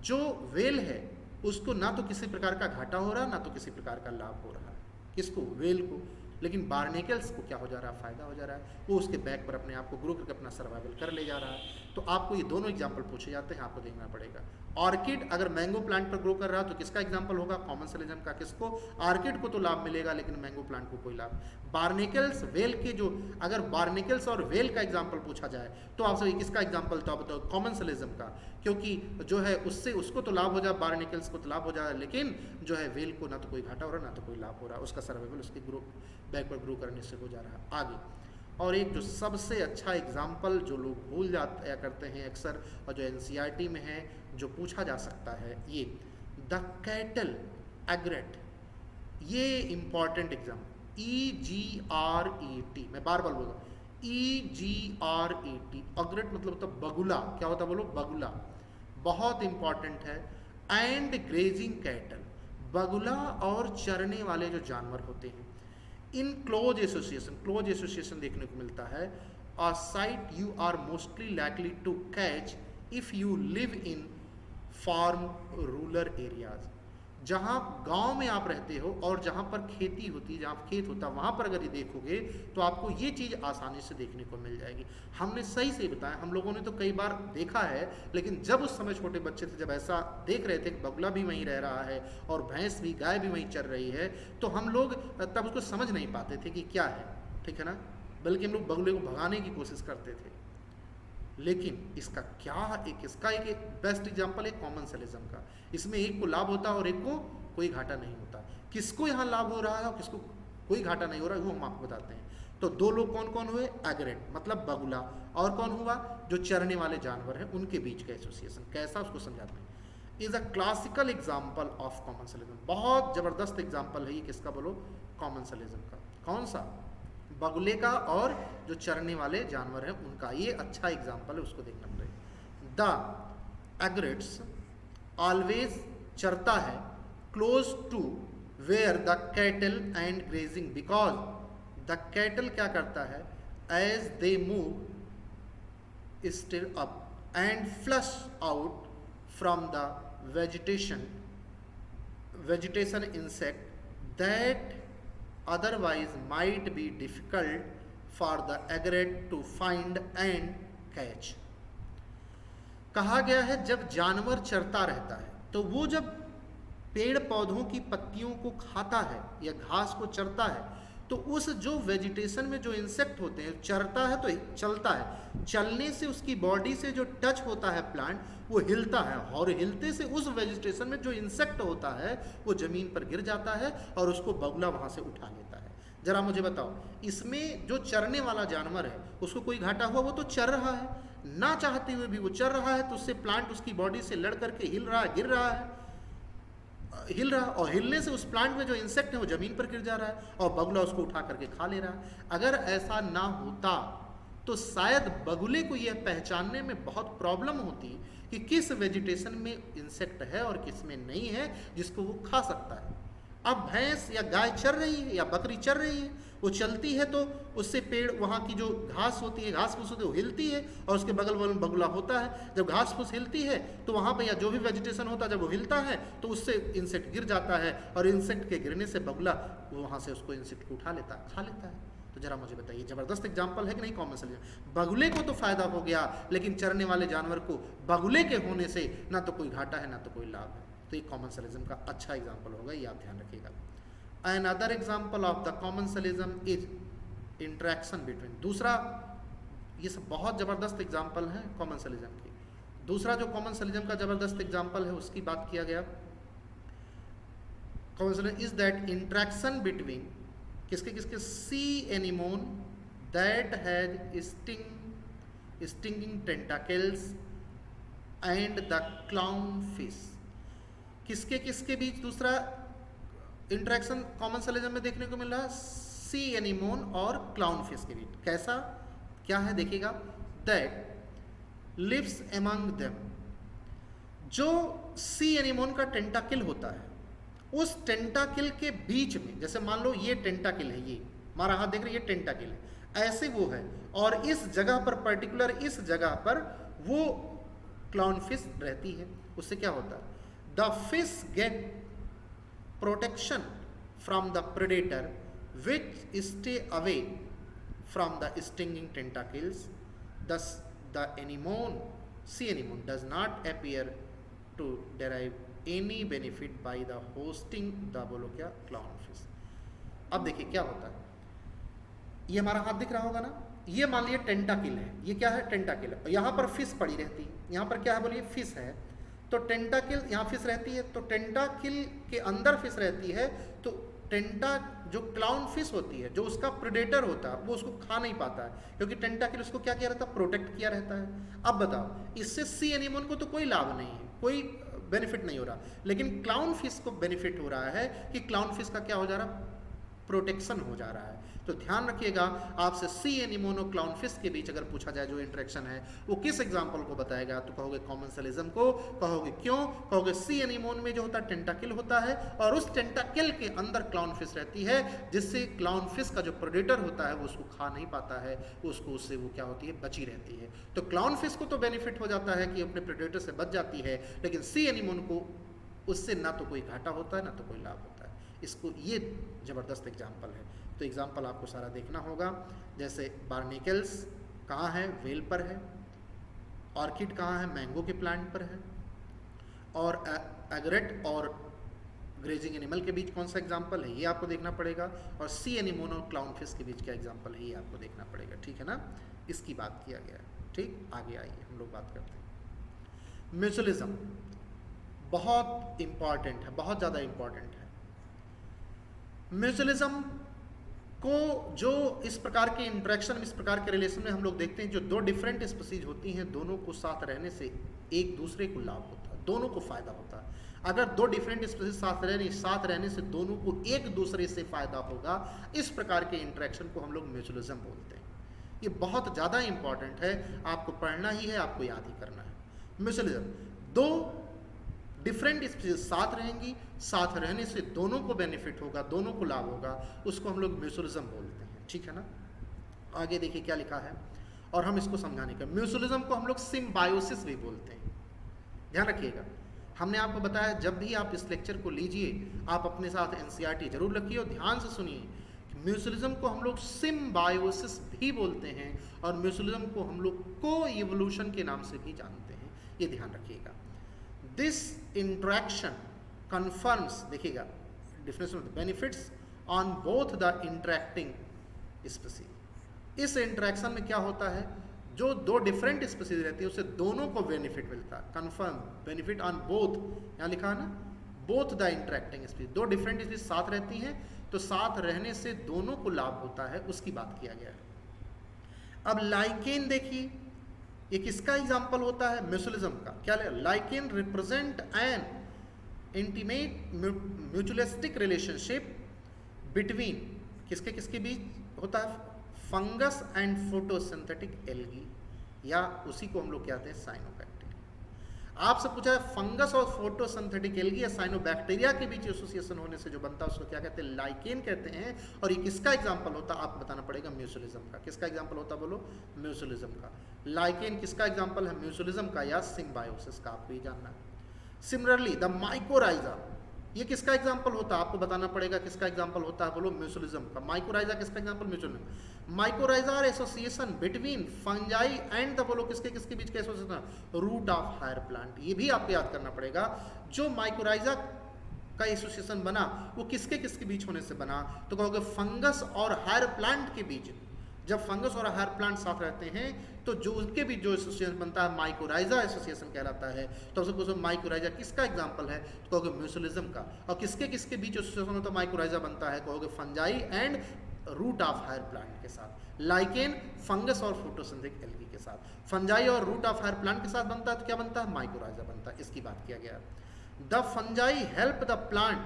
जो वेल है उसको ना तो किसी प्रकार का घाटा हो रहा है ना तो किसी प्रकार का लाभ हो रहा है, किसको, वेल को। लेकिन बार्नेकल्स को क्या हो जा रहा है, फायदा हो जा रहा है, वो उसके बैक पर अपने आप को ग्रो करके अपना सर्वाइवल कर ले जा रहा है। तो आपको ये दोनों एग्जाम्पल पूछे जाते हैं, आपको देखना पड़ेगा। ऑर्किड अगर मैंगो प्लांट पर ग्रो कर रहा है तो किसका एग्जाम्पल होगा, कॉमन्सलिज्म का। किसको, ऑर्किड को तो लाभ मिलेगा लेकिन मैंगो प्लांट को कोई लाभ। बार्नेकल्स, वेल के जो, अगर बार्नेकल्स और वेल का एग्जाम्पल पूछा जाए तो आपसे किसका एग्जाम्पल, तो आप बताओ कॉमन्सलिज्म का, क्योंकि जो है उससे उसको तो लाभ हो जाए, बार्नेकल्स को तो लाभ हो जाए, लेकिन जो है वेल को ना तो कोई घाटा हो रहा ना तो कोई लाभ हो रहा, उसका सर्वाइवल उसके ग्रो बैक पर ग्रो करने से हो जा रहा है। आगे और एक जो सबसे अच्छा एग्जाम्पल जो लोग भूल जाते या करते हैं अक्सर, और जो एनसीईआरटी में है जो पूछा जा सकता है, ये द कैटल एग्रेट, ये इंपॉर्टेंट एग्जाम, EGRET, मैं बार बार बोल रहा हूँ, EGRET, अग्रेट मतलब होता है बगुला, क्या होता है बोलो, बगुला, बहुत इंपॉर्टेंट है। एंड ग्रेजिंग कैटल, बगुला और चरने वाले जो जानवर होते हैं, इन क्लोज एसोसिएशन देखने को मिलता है। A sight you are mostly likely to catch if you live in farm rural areas, जहाँ गांव में आप रहते हो और जहाँ पर खेती होती है, जहाँ खेत होता है, वहाँ पर अगर ये देखोगे तो आपको ये चीज़ आसानी से देखने को मिल जाएगी। हमने सही से बताया, हम लोगों ने तो कई बार देखा है, लेकिन जब उस समय छोटे बच्चे थे, जब ऐसा देख रहे थे कि बगुला भी वहीं रह रहा है और भैंस भी, गाय भी वहीं चर रही है, तो हम लोग तब उसको समझ नहीं पाते थे कि क्या है, ठीक है ना, बल्कि हम लोग बगुले को भगाने की कोशिश करते थे। लेकिन इसका एक बेस्ट एग्जांपल है कॉमनसेलिज्म का। इसमें एक को लाभ होता है और एक को कोई घाटा नहीं होता। किसको यहाँ लाभ हो रहा है और किसको कोई घाटा नहीं हो रहा है, वो हम आपको बताते हैं। तो दो लोग कौन कौन हुए, एग्रेट मतलब बगुला, और कौन हुआ, जो चरने वाले जानवर हैं, उनके बीच का एसोसिएशन। कैसा, उसको समझाते हैं। Is a classical example of commensalism, बहुत जबरदस्त एग्जाम्पल है ये, किसका बोलो, कॉमनसेलिज्म का। कौन सा, बगुले का और जो चरने वाले जानवर हैं उनका। ये अच्छा एग्जाम्पल है, उसको देखना पड़ेगा। द एग्रेट्स ऑलवेज चरता है close to where the cattle and grazing, because the cattle क्या करता है, as they move stir up and flush out from the vegetation insect that otherwise might be difficult for the egret to find and catch। कहा गया है जब जानवर चरता रहता है तो वो जब पेड़ पौधों की पत्तियों को खाता है या घास को चरता है, तो उस जो वेजिटेशन में जो इंसेक्ट होते हैं, चरता है तो चलता है, चलने से उसकी बॉडी से जो टच होता है प्लांट, वो हिलता है, और हिलते से उस वेजिटेशन में जो इंसेक्ट होता है वो ज़मीन पर गिर जाता है और उसको बगुला वहाँ से उठा लेता है। जरा मुझे बताओ, इसमें जो चरने वाला जानवर है उसको कोई घाटा हुआ? वो तो चर रहा है, ना चाहते हुए भी वो चर रहा है, तो उससे प्लांट उसकी बॉडी से लड़ करके हिल रहा है, गिर रहा है, हिल रहा, और हिलने से उस प्लांट में जो इंसेक्ट है वो ज़मीन पर गिर जा रहा है और बगुला उसको उठा करके खा ले रहा है। अगर ऐसा ना होता तो शायद बगुले को यह पहचानने में बहुत प्रॉब्लम होती कि किस वेजिटेशन में इंसेक्ट है और किस में नहीं है जिसको वो खा सकता है। अब भैंस या गाय चर रही है या बकरी चर रही है, वो चलती है तो उससे पेड़, वहाँ की जो घास होती है, घास फूस होती है, वो हिलती है और उसके बगल बगल में बगुला होता है। जब घास फूस हिलती है तो वहाँ पर या जो भी वेजिटेशन होता है, जब वो हिलता है तो उससे इंसेक्ट गिर जाता है, और इंसेक्ट के गिरने से बगुला वहाँ से उसको इंसेक्ट को उठा लेता है, खा लेता है। तो जरा मुझे बताइए, ज़बरदस्त एग्जाम्पल है कि नहीं कॉमनसेलिज्म। बगुले को तो फायदा हो गया, लेकिन चरने वाले जानवर को बगुले के होने से ना तो कोई घाटा है ना तो कोई लाभ है। तो ये कॉमनसेलिज्म का अच्छा एग्जाम्पल होगा, ये आप ध्यान रखिएगा। Another example of the commensalism is interaction between, दूसरा, ये सब बहुत ज़बरदस्त एग्जाम्पल है कॉमनसेलिज्म की। दूसरा जो कॉमनसेलिज्म का ज़बरदस्त एग्जाम्पल है उसकी बात किया गया, कॉमनसेलिज्म इज दैट इंटरेक्शन बिटवीन किसके किसके, सी anemone that has stinging tentacles and the clown fish. किसके किसके बीच दूसरा इंटरेक्शन कॉमनसेलिज्म में देखने को मिल रहा है? सी एनिमोन और क्लाउन फिश के बीच। कैसा, क्या है देखिएगा, दैट लिव्स एमंग देम, जो सी एनिमोन का टेंटाकिल होता है, उस टेंटाकिल के बीच में, जैसे मान लो ये टेंटाकिल है, ये हमारा हाथ देख रहे, ये टेंटाकिल है, ऐसे वो है, और इस जगह पर, पर्टिकुलर इस जगह पर वो क्लाउन फिश रहती है। उससे क्या होता है, the fish get protection from the predator which stay away from the stinging tentacles, thus the anemone, sea anemone does not appear to derive any benefit by the hosting the बोलो क्या, clown fish. अब देखिए क्या होता है, ये हमारा हाथ दिख रहा होगा ना, ये मान लिया टेंटाकिल है, ये क्या है, टेंटाकिल है, यहाँ पर फिश पड़ी रहती है, यहाँ पर क्या है बोलिए, फिश है, तो टेंटाकिल, यहाँ फिश रहती है, तो टेंटाकिल के अंदर फिश रहती है, तो जो क्लाउन फिश होती है, जो उसका प्रेडेटर होता है, वो उसको खा नहीं पाता है, क्योंकि टेंटाकिल उसको क्या किया रहता है, प्रोटेक्ट किया रहता है। अब बताओ, इससे सी एनिमोन को तो कोई लाभ नहीं है, कोई बेनिफिट नहीं हो रहा, लेकिन क्लाउन फिश को बेनिफिट हो रहा है कि क्लाउन फिश का क्या हो जा रहा, प्रोटेक्शन हो जा रहा है। तो ध्यान रखिएगा, आपसे सी एनीमोन और क्लाउन फिश के बीच अगर पूछा जाए जो इंटरेक्शन है वो किस एग्जांपल को बताएगा, तो कहोगे कॉमेंसलिज्म को। कहोगे क्यों, कहोगे सी एनीमोन में जो होता है टेंटाकिल होता है और उस टेंटाकिल के अंदर क्लाउन फिश रहती है, जिससे क्लाउन फिश का जो प्रेडेटर होता है वो उसको खा नहीं पाता है, उसको उससे वो क्या होती है, बची रहती है। तो क्लाउन फिश को तो बेनिफिट हो जाता है कि अपने प्रेडेटर से बच जाती है, लेकिन सी एनीमोन को उससे ना तो कोई घाटा होता है ना तो कोई लाभ होता है। इसको ये ज़बरदस्त एग्जाम्पल है। तो एग्जाम्पल आपको सारा देखना होगा, जैसे बार्निकल्स कहाँ है, वेल पर है। ऑर्किड कहाँ है, मैंगो के प्लांट पर है। और एगरेट और ग्रेजिंग एनिमल के बीच कौन सा एग्जाम्पल है, ये आपको देखना पड़ेगा। और सी एनीमोन और क्लाउन फिश के बीच क्या एग्जाम्पल है, ये आपको देखना पड़ेगा। ठीक है ना, इसकी बात किया गया है। ठीक, आगे आइए हम लोग बात करते हैं। म्यूचुअलिज्म बहुत इंपॉर्टेंट है, बहुत ज़्यादा इंपॉर्टेंट है। म्यूचुअलिज्म को जो इस प्रकार के इंटरेक्शन, इस प्रकार के रिलेशन में हम लोग देखते हैं, जो दो डिफरेंट स्पीसीज होती हैं, दोनों को साथ रहने से एक दूसरे को लाभ होता है, दोनों को फायदा होता है। अगर दो डिफरेंट स्पीसीज साथ रहने से दोनों को एक दूसरे से फायदा होगा, इस प्रकार के इंटरेक्शन को हम लोग म्यूचुअलिज्म बोलते हैं। ये बहुत ज़्यादा इंपॉर्टेंट है, आपको पढ़ना ही है, आपको याद ही करना है। म्यूचुअलिज्म, दो डिफरेंट स्पीसीज साथ रहेंगी, साथ रहने से दोनों को बेनिफिट होगा, दोनों को लाभ होगा, उसको हम लोग म्यूचुअलिज्म बोलते हैं। ठीक है ना, आगे देखिए क्या लिखा है और हम इसको समझाने का। म्यूचुअलिज्म को हम लोग सिम्बायोसिस भी बोलते हैं, ध्यान रखिएगा। हमने आपको बताया, जब भी आप इस लेक्चर को लीजिए आप अपने साथ एनसीईआरटी जरूर रखिए और ध्यान से सुनिए। म्यूचुअलिज्म को हम लोग सिम्बायोसिस भी बोलते हैं और म्यूचुअलिज्म को हम लोग को इवोल्यूशन के नाम से भी जानते हैं, ये ध्यान रखिएगा। दिस इंट्रैक्शन कन्फर्म्स, देखिएगा difference of benefits on both the interacting species. इस इंट्रैक्शन में क्या होता है, जो दो डिफरेंट स्पीसीज रहती है उससे दोनों को बेनिफिट मिलता है। कन्फर्म बेनिफिट ऑन बोथ, यहाँ लिखा है ना, बोथ द इंटरेक्टिंग स्पीसीज। दो डिफरेंट स्पीसीज साथ रहती हैं तो साथ रहने से दोनों को लाभ होता है, उसकी बात किया गया है। अब लाइकेन देखिए, ये किसका एग्जाम्पल होता है, म्यूचुअलिज्म का। क्या lichen represent N intimate mutualistic relationship between, किसके किसके बीच होता है, फंगस एंड फोटोसिंथेटिक एल्गी, या उसी को हम लोग कहते हैं साइनोबैक्टीरिया। आपसे पूछा है फंगस और फोटोसिंथेटिक एल्गी या साइनोबैक्टीरिया के बीच एसोसिएशन होने से जो बनता है उसको क्या कहते हैं, लाइकेन कहते हैं। और ये किसका एग्जाम्पल होता है, आपको बताना पड़ेगा म्यूचुअलिज्म का। किसका एग्जाम्पल होता है, बोलो, म्यूचुअलिज्म का। लाइकेन किसका एग्जाम्पल है, म्यूचुअलिज्म का या सिम्बायोसिस का, आपको ये जानना है। सिमिलरली द माइकोराइजा, ये किसका एग्जाम्पल होता है, आपको बताना पड़ेगा किसका एग्जाम्पल होता है, बोलो, म्यूचुअलिज्म का। माइकोराइजा किसका example, mutualism. Mycorrhiza are association between fungi and the, बोलो, किसके किसके बीच का association, root of higher plant. ये भी आपको याद करना पड़ेगा, जो माइकोराइजा का एसोसिएशन बना वो किसके किसके बीच होने से बना, तो कहोगे फंगस और हायर प्लांट के बीच। जब फंगस और हायर प्लांट साथ रहते हैं तो जो उनके बीच जो एसोसिएशन बनता है माइकोराइजा एसोसिएशन कहलाता है। तो सबसे पूछो माइकोराइजा किसका एग्जांपल है, तो कहोगे म्यूचुअलिज्म का। और किसके किसके बीच एसोसिएशन होता है माइकोराइजा बनता है, कहोगे fungi and root of higher plant के साथ। लाइकेन फंगस और फोटोसिंथेटिक एल्गी के साथ। फंजाई और रूट ऑफ हायर प्लांट के साथ बनता है तो क्या बनता है, माइकोराइजा बनता है। इसकी बात किया गया। The fungi help the plant,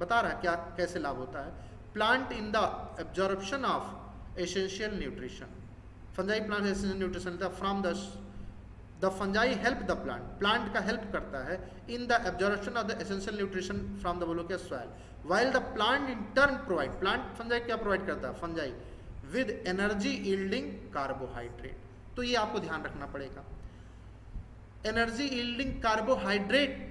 बता रहा है क्या कैसे लाभ होता है, plant in the absorption of essential nutrition. Fungi plant essential nutrition from the fungi help the plant, plant का हेल्प करता है in the absorption of the essential nutrition from the, बोलो क्या, soil. While the plant in turn provide, plant fungi क्या provide करता है, fungi with energy yielding carbohydrate. तो ये आपको ध्यान रखना पड़ेगा, एनर्जी यील्डिंग कार्बोहाइड्रेट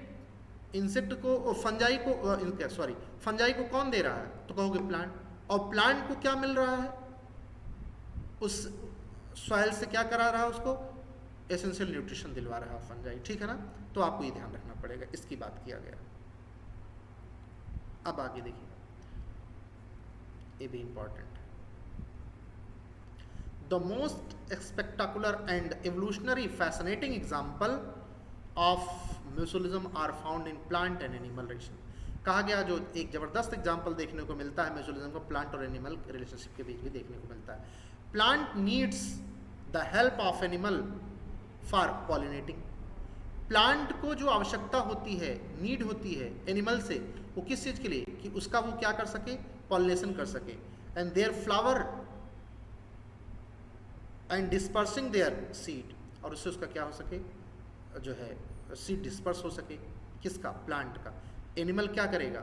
इंसेक्ट को, फंजाई को, सॉरी, फंजाई को कौन दे रहा है, तो कहोगे प्लांट। और प्लांट को क्या मिल रहा है, उस सॉइल से क्या करा रहा है, उसको एसेंशियल न्यूट्रिशन दिलवा रहा है फंजाई। ठीक है ना, तो आपको ये ध्यान रखना पड़ेगा, इसकी बात किया गया। अब आगे देखिए, ये भी इंपॉर्टेंट है। The most spectacular and evolutionary fascinating example of mutualism are found in plant and animal relation. कहा गया जो एक जबरदस्त एग्जाम्पल देखने को मिलता है म्यूचुअलिज्म को, प्लांट और एनिमल रिलेशनशिप के बीच भी देखने को मिलता है। Plant needs the help of animal for pollinating, plant को जो आवश्यकता होती है, नीड होती है एनिमल से, वो किस चीज के लिए, कि उसका वो क्या कर सके, पॉलिनेशन कर सके, and their flower and dispersing their seed, और उससे उसका क्या हो सके, जो है सीड डिस्पर्स हो सके, किसका, प्लांट का। एनिमल क्या करेगा,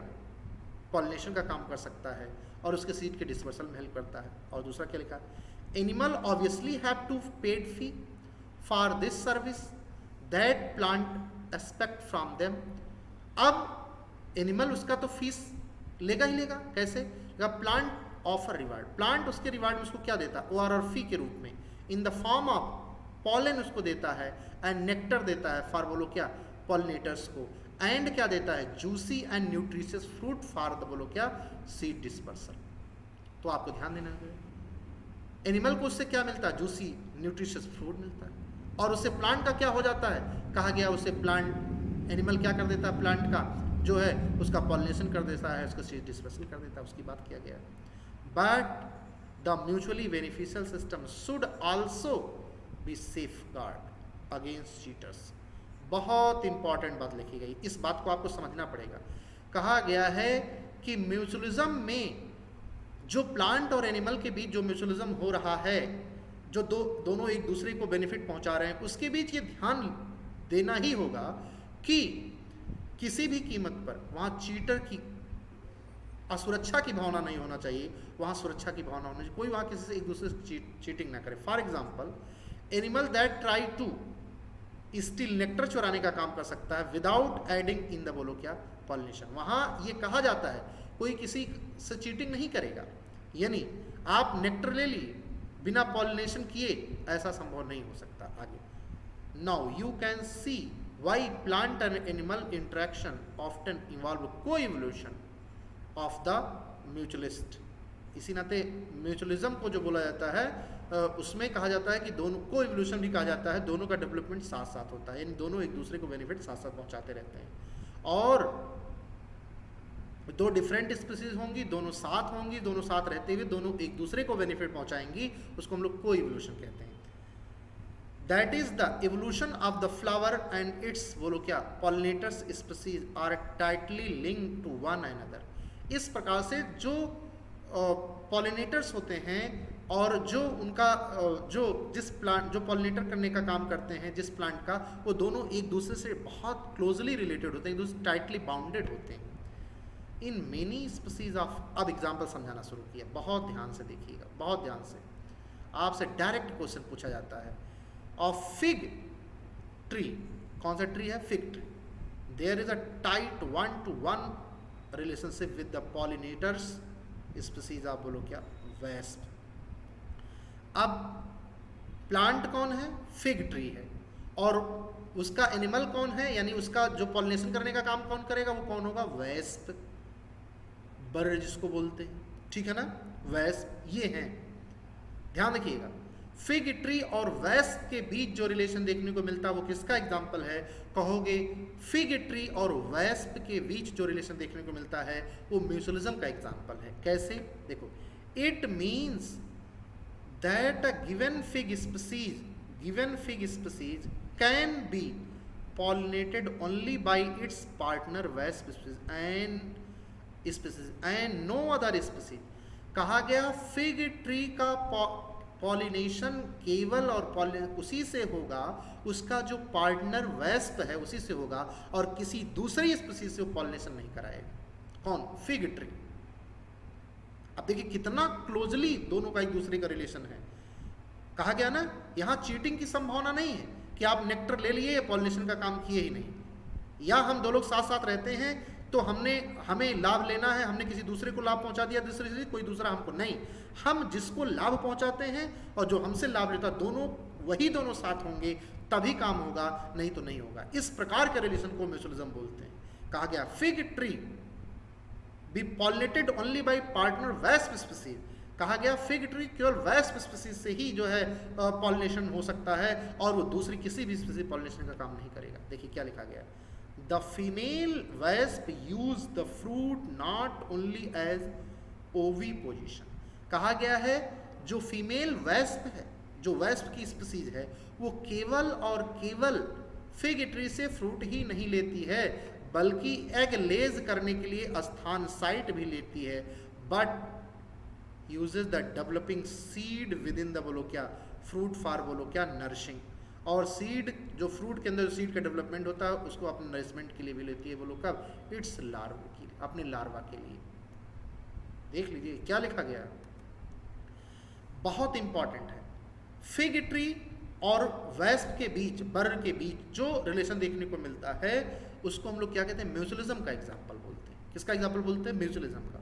पॉलिनेशन का काम कर सकता है और उसके सीड के डिस्पर्सल में हेल्प करता है। और दूसरा क्या लिखा, animal obviously have to paid fee for this service that plant expect from them. अब एनिमल उसका तो फीस लेगा ही लेगा, कैसे लेगा, प्लांट ऑफर रिवार्ड, प्लांट उसके रिवार्ड में उसको क्या देता है, और फी के रूप में, in the form of pollen उसको देता है, एंड नेक्टर देता है फॉर बोलो क्या, पॉलिनेटर्स को, एंड क्या देता है, juicy and nutritious fruit for the बोलो क्या, सीड डिस्पर्सल। तो आपको ध्यान देना है, एनिमल को उससे क्या मिलता है, जूसी न्यूट्रिशियस फ्रूट मिलता है, और उससे प्लांट का क्या हो जाता है, कहा गया उससे प्लांट, एनिमल क्या कर देता है, प्लांट का जो है उसका पॉलिनेशन कर देता है, उसका सीड डिस्पर्सल कर देता है, उसकी बात किया गया। But the mutually beneficial system should also be safeguard against cheaters. बहुत इंपॉर्टेंट बात लिखी गई, इस बात को आपको समझना पड़ेगा। कहा गया है कि म्यूचुअलिज्म में जो प्लांट और एनिमल के बीच जो म्यूचुअलिज्म हो रहा है, जो दोनों एक दूसरे को बेनिफिट पहुंचा रहे हैं, उसके बीच ये ध्यान देना ही होगा कि किसी भी कीमत पर वहां चीटर की असुरक्षा की भावना नहीं होना चाहिए, वहां सुरक्षा की भावना होनी चाहिए, कोई वहां किसी से एक दूसरे से चीटिंग ना करे। For example, animal that try to steal nectar चुराने का काम कर सकता है विदाउट एडिंग इन द बोलो क्या, पॉलिनेशन। वहां ये कहा जाता है कोई किसी से चीटिंग नहीं करेगा, यानी आप नेक्टर ले लिए बिना पॉलिनेशन किए, ऐसा संभव नहीं हो सकता। आगे, now you can see why plant and animal interaction often involve को इवोल्यूशन ऑफ द म्यूचुअलिस्ट। इसी नाते म्यूचुअलिज्म को जो बोला जाता है उसमें कहा जाता है कि दोनों को इवोल्यूशन भी कहा जाता है, दोनों का डेवलपमेंट साथ साथ होता है, इन दोनों एक दूसरे को बेनिफिट साथ साथ पहुंचाते रहते हैं। और दो डिफरेंट स्पीसीज होंगी, दोनों साथ होंगी, दोनों साथ रहते हुए दोनों एक दूसरे को बेनिफिट पहुंचाएंगी, उसको हम लोग को इवोल्यूशन कहते हैं। That is the evolution of the flower and its बोलो क्या, pollinators species are tightly linked to one another. इस प्रकार से जो पॉलिनेटर्स होते हैं और जो उनका जो जिस प्लांट जो पॉलिनेटर करने का काम करते हैं जिस प्लांट का, वो दोनों एक दूसरे से बहुत क्लोजली रिलेटेड होते हैं, एक दूसरे टाइटली बाउंडेड होते हैं। इन मेनी स्पीसीज ऑफ, अब एग्जाम्पल समझाना शुरू किया, बहुत ध्यान से देखिएगा, बहुत ध्यान से। आपसे डायरेक्ट क्वेश्चन पूछा जाता है, ऑफ फिग ट्री, कौन सा ट्री है, fig tree, there is a tight 1-to-1 relationship with the pollinators species of बोलो क्या, वेस्प। अब प्लांट कौन है, फिग ट्री है, और उसका एनिमल कौन है, यानी उसका जो पॉलिनेशन करने का काम कौन करेगा, वो कौन होगा, वेस्प, बर्ड जिसको बोलते हैं, ठीक है ना, वेस्प ये हैं। ध्यान रखिएगा, फिग ट्री और वेस्प के बीच जो रिलेशन देखने को मिलता है वो किसका एग्जाम्पल है, कहोगे फिग ट्री और वेस्प के बीच जो रिलेशन देखने को मिलता है वो म्यूचुअलिज्म का एग्जाम्पल है। कैसे, देखो, it means that a given fig species can be pollinated only by its partner wasp species and no other species। कहा गया फिग ट्री का पॉलिनेशन केवल और उसी से होगा, उसका जो पार्टनर वेस्प है उसी से होगा, और किसी दूसरी स्पीसीज से वो पॉलिनेशन नहीं कराएगा। कौन, फिग ट्री। अब देखिए कितना क्लोजली दोनों का एक दूसरे का रिलेशन है। कहा गया ना, यहां चीटिंग की संभावना नहीं है कि आप नेक्टर ले लिए पॉलिनेशन का काम किए ही नहीं, या हम दो लोग साथ साथ रहते हैं तो हमें लाभ लेना है, हमने किसी दूसरे को लाभ पहुंचा दिया, दूसरे से कोई दूसरा हमको नहीं, हम जिसको लाभ पहुंचाते हैं और जो हमसे लाभ लेता है, दोनों साथ होंगे तभी काम होगा, नहीं तो नहीं होगा। इस प्रकार के रिलेशन को म्यूचुअलिज्म बोलते हैं। कहा गया fig tree be pollinated only by partner wasp species. कहा गया फिग ट्री केवल वेस्प स्पीसीज से ही जो है पॉलिनेशन हो सकता है, और वो दूसरी किसी भी स्पीसीज पॉलिनेशन का काम नहीं करेगा। देखिए क्या लिखा गया, the female wasp use the fruit not only as oviposition. कहा गया है जो फीमेल वेस्प है, जो वेस्प की स्पीसीज है, वो केवल और केवल फिग ट्री से फ्रूट ही नहीं लेती है बल्कि एग लेज करने के लिए स्थान साइट भी लेती है, but uses the developing seed with in the बोलो क्या फ्रूट फॉर बोलो क्या नरिशिंग, और सीड जो फ्रूट के अंदर सीड का डेवलपमेंट होता है उसको अपने नरिशमेंट के लिए भी लेती है, बोलो कब, इट्स लार्वा के लिए, अपने लार्वा के लिए। देख लीजिए क्या लिखा गया है, बहुत इंपॉर्टेंट है। फिग ट्री और वेस्प के बीच, बर के बीच जो रिलेशन देखने को मिलता है उसको हम लोग क्या कहते हैं, म्यूचुअलिज्म का एग्जाम्पल बोलते हैं। किसका एग्जाम्पल बोलते हैं, म्यूचुअलिज्म का।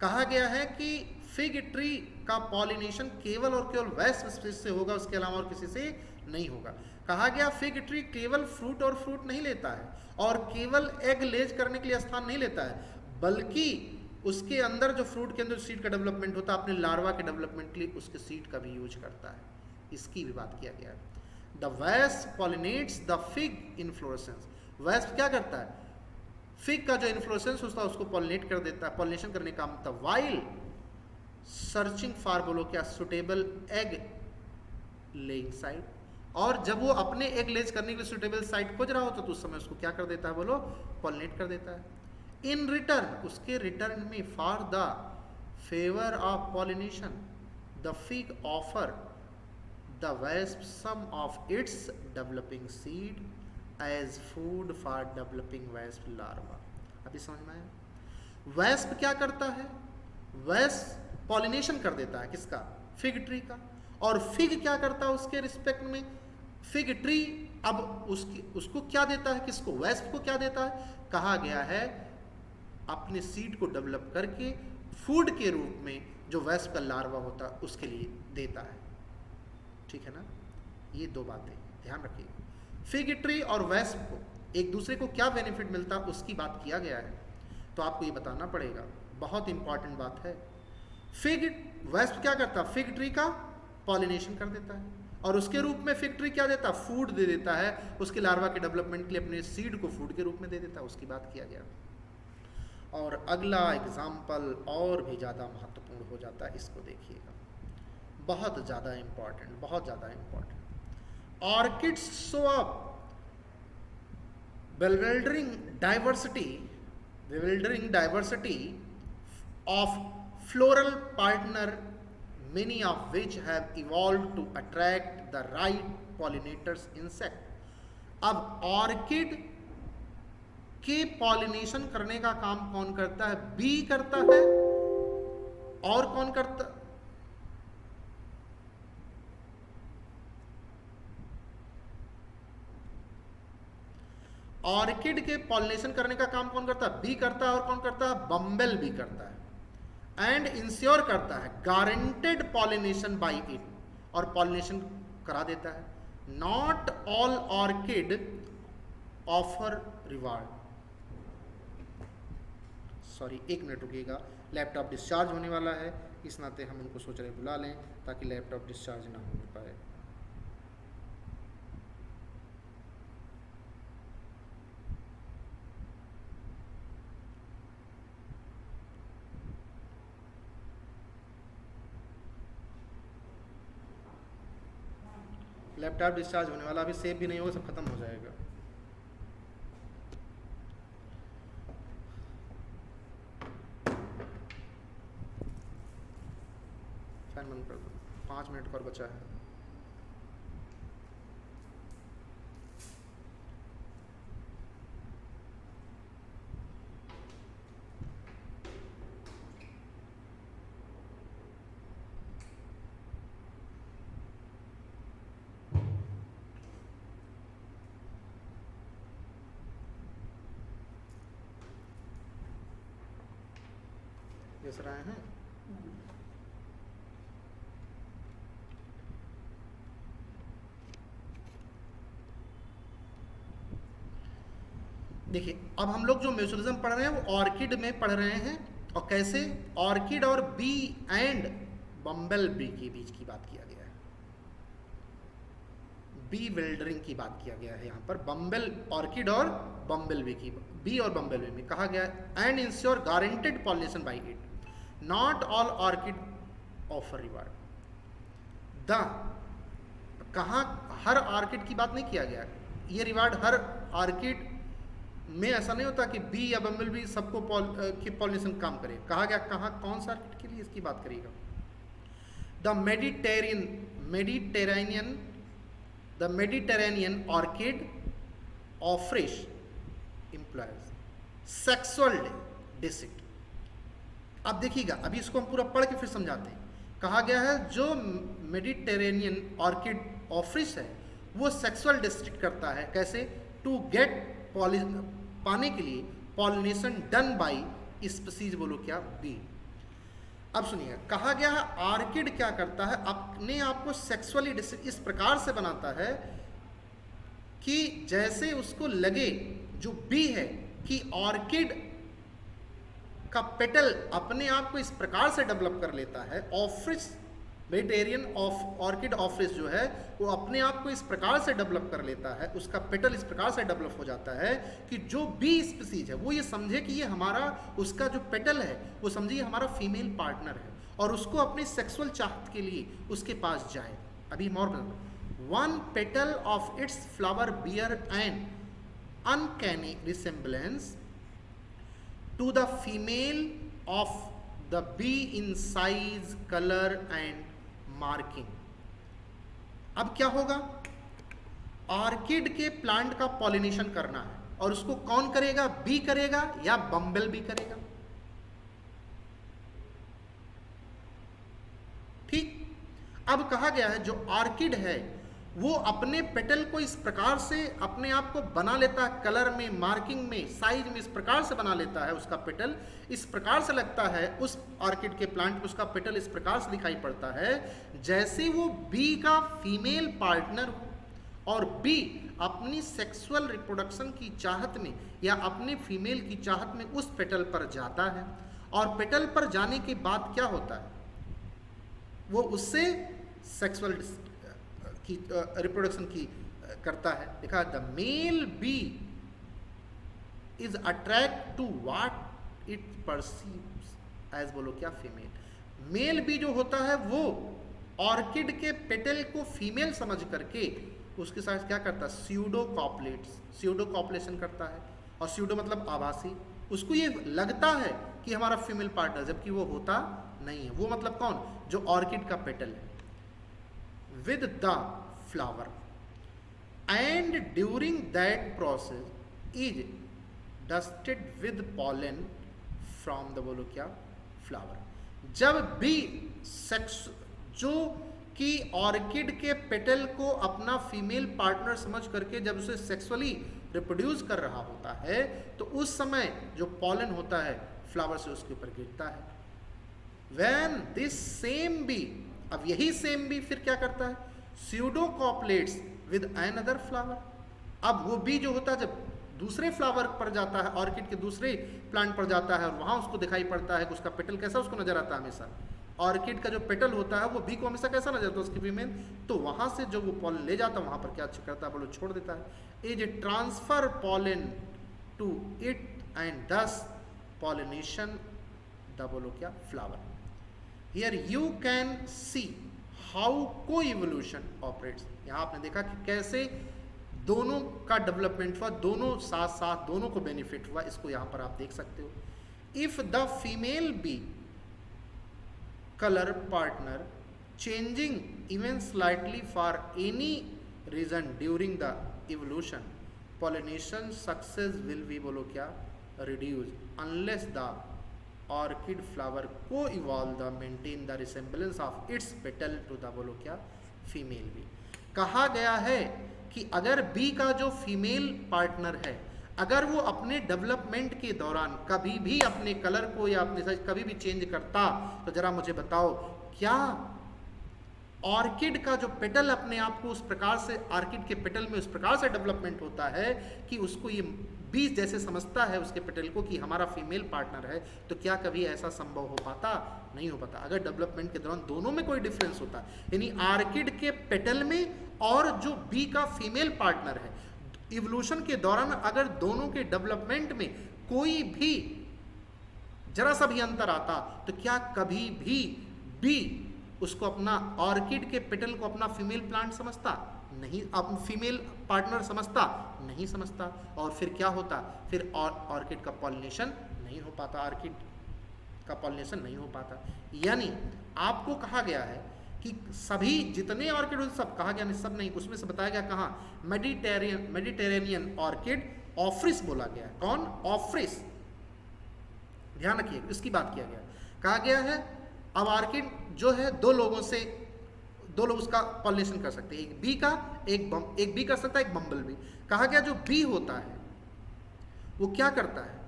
कहा गया है कि फिग ट्री का पॉलिनेशन केवल और केवल वेस्प स्पीशीज से होगा, उसके अलावा और किसी से नहीं होगा। कहा गया फिग ट्री केवल फ्रूट और फ्रूट नहीं लेता है और केवल एग लेज करने के लिए स्थान नहीं लेता है, बल्कि उसके अंदर जो फ्रूट के अंदर सीड का डेवलपमेंट होता है अपने लार्वा के डेवलपमेंट के लिए उसके सीड का भी यूज करता है। इसकी भी बात किया गया है। The wasp pollinates the fig inflorescence, wasp क्या करता है, फिग का जो इन्फ्लोरेसेंस होता है उसको पॉलिनेट कर देता है, पॉलिनेशन करने का काम होता है, वाइल सर्चिंग फॉर बोलो क्या सुटेबल एग लेइंग साइट, और जब वो अपने एग लेज करने के लिए सुटेबल साइट खोज रहा होता तो उस समय उसको क्या कर देता है, बोलो पॉलिनेट कर देता है। इन रिटर्न, उसके रिटर्न में, for the favour of pollination the fig offer the wasp some of its developing seed as food for developing wasp larva. अभी समझ में आया। वेस्प क्या करता है, वेस्प पॉलिनेशन कर देता है किसका, फिग ट्री का, और फिग क्या करता है उसके रिस्पेक्ट में, फिग ट्री अब उसको क्या देता है, किसको, वेस्प को क्या देता है, कहा गया है अपने सीड को डेवलप करके फूड के रूप में जो वेस्प का लार्वा होता है उसके लिए देता है। ठीक है ना, ये दो बातें ध्यान रखिएगा। फिग ट्री और वेस्प को एक दूसरे को क्या बेनिफिट मिलता है उसकी बात किया गया है, तो आपको ये बताना पड़ेगा, बहुत इंपॉर्टेंट बात है। फिग वेस्प क्या करता है, फिग ट्री का पॉलिनेशन कर देता है और उसके रूप में फिग ट्री क्या देता है, फूड दे देता है, उसके लार्वा के डेवलपमेंट के लिए अपने सीड को फूड के रूप में दे देता है, उसकी बात किया गया। और अगला एग्जाम्पल और भी ज़्यादा महत्वपूर्ण हो जाता है, इसको देखिएगा, बहुत ज़्यादा इंपॉर्टेंट, बहुत ज़्यादा important. Orchids show up bewildering diversity of floral partner, many of which have evolved to attract the right pollinators insect। अब ऑर्किड के पॉलिनेशन करने का काम कौन करता है, बी करता है, और कौन करता, ऑर्किड के पॉलिनेशन करने का काम कौन करता है, बी करता है, और कौन करता है, बम्बल बी करता है, एंड इंश्योर करता है गारंटेड पॉलिनेशन बाय इट, और पॉलिनेशन करा देता है। Not all orchid offer reward, sorry एक मिनट रुकिएगा, लैपटॉप डिस्चार्ज होने वाला है, इस नाते हम उनको सोच रहे बुला लें ताकि लैपटॉप डिस्चार्ज ना हो पाए। लैपटॉप डिस्चार्ज होने वाला, अभी सेव भी नहीं होगा, सब खत्म हो जाएगा। फैन बंद कर दो, 5 मिनट पर बचा है। जैसे रहे हैं देखिए, अब हम लोग जो म्यूचुअलिज्म पढ़ रहे हैं वो ऑर्किड में पढ़ रहे हैं, और कैसे, ऑर्किड और बी एंड बम्बल बी के बीच की बात किया गया है, बी विल्डरिंग की बात किया गया है यहाँ पर, बम्बल ऑर्किड और बम्बल बी की, बी और बम्बल बी में कहा गया है and ensure guaranteed pollination by it, not all orchid offer reward. The, कहाँ हर ऑर्किड की बात नहीं किया गया, ये रिवार्ड हर ऑर्किड में ऐसा नहीं होता कि बी या बम्बल बी सबको पॉलिनेशन काम करे। कहा गया कहाँ, कौन सा ऑर्किड के लिए इसकी बात करिएगा। The Mediterranean orchid Ophrys employs sexual deceit. अब देखिएगा, अभी इसको हम पूरा पढ़ के फिर समझाते हैं। कहा गया है जो मेडिटेरेनियन ऑर्किड ऑफरिश है वो सेक्सुअल डिस्ट्रिक्ट करता है। कैसे? टू गेट पाने के लिए पॉलिनेशन डन बाई स्पीसीज, बोलो क्या, बी। अब सुनिए, कहा गया है ऑर्किड क्या करता है, अपने आप को सेक्सुअली डिस्ट्रिक्ट इस प्रकार से बनाता है कि जैसे उसको लगे, जो बी है, कि ऑर्किड का पेटल अपने आप को इस प्रकार से डेवलप कर लेता है। ऑफरिश मेडिटेरियन ऑर्किड ऑफरिश जो है वो अपने आप को इस प्रकार से डेवलप कर लेता है, उसका पेटल इस प्रकार से डेवलप हो जाता है कि जो बी स्पीसीज है वो ये समझे कि ये हमारा, उसका जो पेटल है वो समझिए हमारा फीमेल पार्टनर है, और उसको अपनी सेक्सुअल चाहत के लिए उसके पास जाए। अभी more one petal of its flower bear an uncanny resemblance to the female of the bee in size, color and marking। अब क्या होगा, ऑर्किड के प्लांट का पॉलिनेशन करना है, और उसको कौन करेगा, बी करेगा या बम्बल बी करेगा। ठीक। अब कहा गया है जो ऑर्किड है वो अपने पेटल को इस प्रकार से अपने आप को बना लेता है, कलर में, मार्किंग में, साइज में, इस प्रकार से बना लेता है। उसका पेटल इस प्रकार से लगता है, उस ऑर्किड के प्लांट में उसका पेटल इस प्रकार से दिखाई पड़ता है जैसे वो बी का फीमेल पार्टनर हो, और बी अपनी सेक्सुअल रिप्रोडक्शन की चाहत में या अपने फीमेल की चाहत में उस पेटल पर जाता है, और पेटल पर जाने के बाद क्या होता है, वो उससे सेक्सुअल की रिप्रोडक्शन की करता है। देखा, the male bee is attract to what it perceives as, बोलो क्या, फीमेल। मेल बी जो होता है वो ऑर्किड के पेटल को फीमेल समझ करके उसके साथ क्या करता है, स्यूडो कॉपुलेशन करता है। और स्यूडो मतलब आभासी, उसको ये लगता है कि हमारा फीमेल पार्टनर, जबकि वो होता नहीं है। वो मतलब कौन, जो ऑर्किड का पेटल है। with the flower and during that process is dusted with pollen from the, बोलो क्या, flower। जब भी सेक्स, जो कि ऑर्किड के पेटल को अपना फीमेल पार्टनर समझ करके जब उसे सेक्सुअली रिप्रोड्यूस कर रहा होता है, तो उस समय जो पॉलन होता है फ्लावर से उसके ऊपर गिरता है। when this same bee, अब यही सेम बी फिर क्या करता है, स्यूडो कॉपलेट्स विद अनदर फ्लावर। अब वो बी जो होता है जब दूसरे फ्लावर पर जाता है, ऑर्किड के दूसरे प्लांट पर जाता है, और वहां उसको दिखाई पड़ता है कि उसका पेटल कैसा उसको नजर आता है। हमेशा ऑर्किड का जो पेटल होता है वो बी को हमेशा कैसा नजर आता है, उसकी फीमेल। तो वहां से जो वो पॉलन ले जाता है वहां पर क्या करता है, बोलो छोड़ देता है। Is transfer pollen to it and thus pollination the, बोलो क्या, flower. Here you can see how co-evolution operates। यहाँ आपने देखा कि कैसे दोनों का डेवलपमेंट हुआ, दोनों साथ साथ दोनों को बेनिफिट हुआ, इसको यहाँ पर आप देख सकते हो। If the female bee color partner changing even slightly for any reason during the evolution, pollination success will be, बोलो क्या, reduced unless the orchid flower को evolve the maintain the resemblance of its petal to the, बोलो क्या, female B. कहा गया है कि अगर बी का जो फीमेल पार्टनर है, अगर वो अपने डेवलपमेंट के दौरान कभी भी अपने कलर को या अपने साइज कभी भी चेंज करता, तो जरा मुझे बताओ, क्या ऑर्किड का जो पेटल अपने आप को उस प्रकार से, ऑर्किड के पेटल में उस प्रकार से डेवलपमेंट होता है कि उसको ये बीज जैसे समझता है उसके पेटल को कि हमारा फीमेल पार्टनर है, तो क्या कभी ऐसा संभव हो पाता, नहीं हो पाता। अगर डेवलपमेंट के दौरान दोनों में कोई डिफरेंस होता, यानी ऑर्किड के पेटल में और जो बी का फीमेल पार्टनर है, इवोल्यूशन के दौरान अगर दोनों के डेवलपमेंट में कोई भी जरा सा भी अंतर आता, तो क्या कभी भी बी उसको अपना, ऑर्किड के पेटल को अपना फीमेल प्लांट समझता, नहीं, अब फीमेल पार्टनर समझता नहीं समझता, और फिर क्या होता, फिर ऑर्किड का पॉलिनेशन नहीं हो पाता, ऑर्किड का पॉलिनेशन नहीं हो पाता। यानी आपको कहा गया है कि सभी जितने ऑर्किड सब कहा गया नहीं, सब नहीं, उसमें से बताया गया कहाँ, मेडिटेरेनियन ऑर्किड ऑफ्रिस बोला गया है। कौन? ऑफ्रिस, ध्यान रखिए, इसकी बात किया गया, कहा गया है अब ऑर्किड जो है दो लोग उसका पॉलिनेशन कर सकते हैं, एक बी का एक बी कर सकता है, एक बम्बल बी। कहा गया जो बी होता है वो क्या करता है,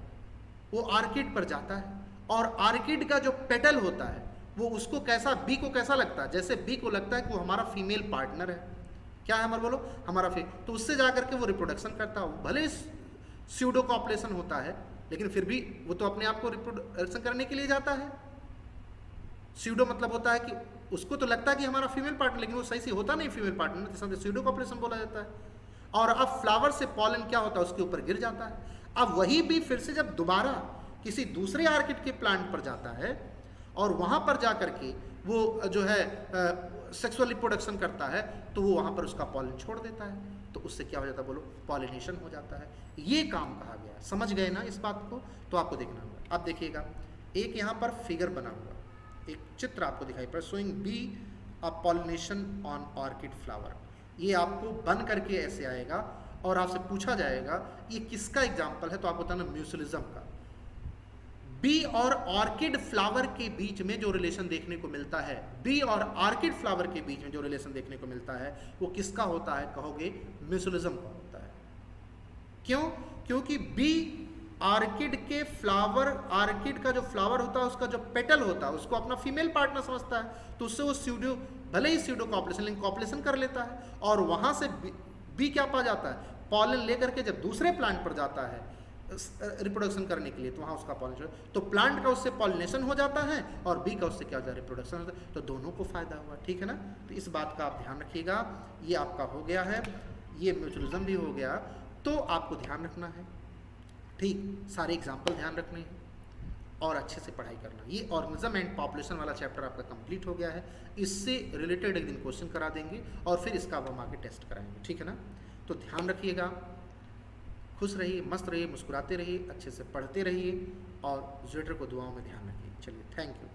वो ऑर्किड पर जाता है, और ऑर्किड का जो पेटल होता है वो उसको कैसा, बी को कैसा लगता है, जैसे बी को लगता है कि वो हमारा फीमेल पार्टनर है, क्या है हमारा, बोलो, हमारा तो उससे जाकर के वो रिप्रोडक्शन करता हो, भले स्यूडो कॉपुलेशन होता है लेकिन फिर भी वो तो अपने आप को रिप्रोडक्शन करने के लिए जाता है। स्यूडो मतलब होता है कि उसको तो लगता है कि हमारा फीमेल पार्टनर, लेकिन वो सही से होता नहीं फीमेल पार्टनर, स्यूडो कॉपुलेशन बोला जाता है। और अब फ्लावर से पॉलन क्या होता है, उसके ऊपर गिर जाता है। अब वही भी फिर से जब दोबारा किसी दूसरे ऑर्किड के प्लांट पर जाता है और वहां पर जाकर के वो जो है सेक्सुअल रिप्रोडक्शन करता है, तो वो वहां पर उसका पॉलन छोड़ देता है, तो उससे क्या हो जाता है, बोलो, पॉलिनेशन हो जाता है। ये काम कहा गया, समझ गए ना इस बात को? तो आपको देखना होगा। अब देखिएगा, एक यहाँ पर फिगर बना हुआ, एक चित्र आपको दिखाई पड़ा, showing be a pollination on orchid flower. ये आपको बन करके ऐसे आएगा और आपसे पूछा जाएगा ये किसका एग्जाम्पल है, तो आप बताना म्यूचुअलिज्म का। बी और ऑर्किड फ्लावर के बीच में जो रिलेशन देखने को मिलता है, बी और ऑर्किड फ्लावर के बीच में जो रिलेशन देखने को मिलता है वो किसका होता है, कहोगे म्यूचुअलिज्म का होता है। क्यों? क्योंकि बी ऑर्किड के फ्लावर, ऑर्किड का जो फ्लावर होता है उसका जो पेटल होता है उसको अपना फीमेल पार्टनर समझता है, तो उससे वो स्यूडो, भले ही स्यूडो कॉपुलेशन लेकिन कॉपुलेशन कर लेता है, और वहां से बी क्या पा जाता है, पॉलन लेकर के जब दूसरे प्लांट पर जाता है रिप्रोडक्शन करने के लिए, तो वहाँ उसका पॉलिनेशन, तो प्लांट का उससे पॉलिनेशन हो जाता है और बी का उससे क्या हो जाता है, रिप्रोडक्शन होता है, तो दोनों को फायदा हुआ, ठीक है ना। तो इस बात का आप ध्यान रखिएगा। ये आपका हो गया है, ये म्यूचुअलिज्म भी हो गया, तो आपको ध्यान रखना है, ठीक, सारे एग्जाम्पल ध्यान रखने हैं और अच्छे से पढ़ाई करना। ये ऑर्गेनिज्म एंड पॉपुलेशन वाला चैप्टर आपका कंप्लीट हो गया है। इससे रिलेटेड एक दिन क्वेश्चन करा देंगे और फिर इसका अब हम आगे टेस्ट कराएंगे, ठीक है ना। तो ध्यान रखिएगा, खुश रहिए, मस्त रहिए, मुस्कुराते रहिए, अच्छे से पढ़ते रहिए और ज़ेटर को दुआओं में ध्यान रखिए। चलिए, थैंक यू।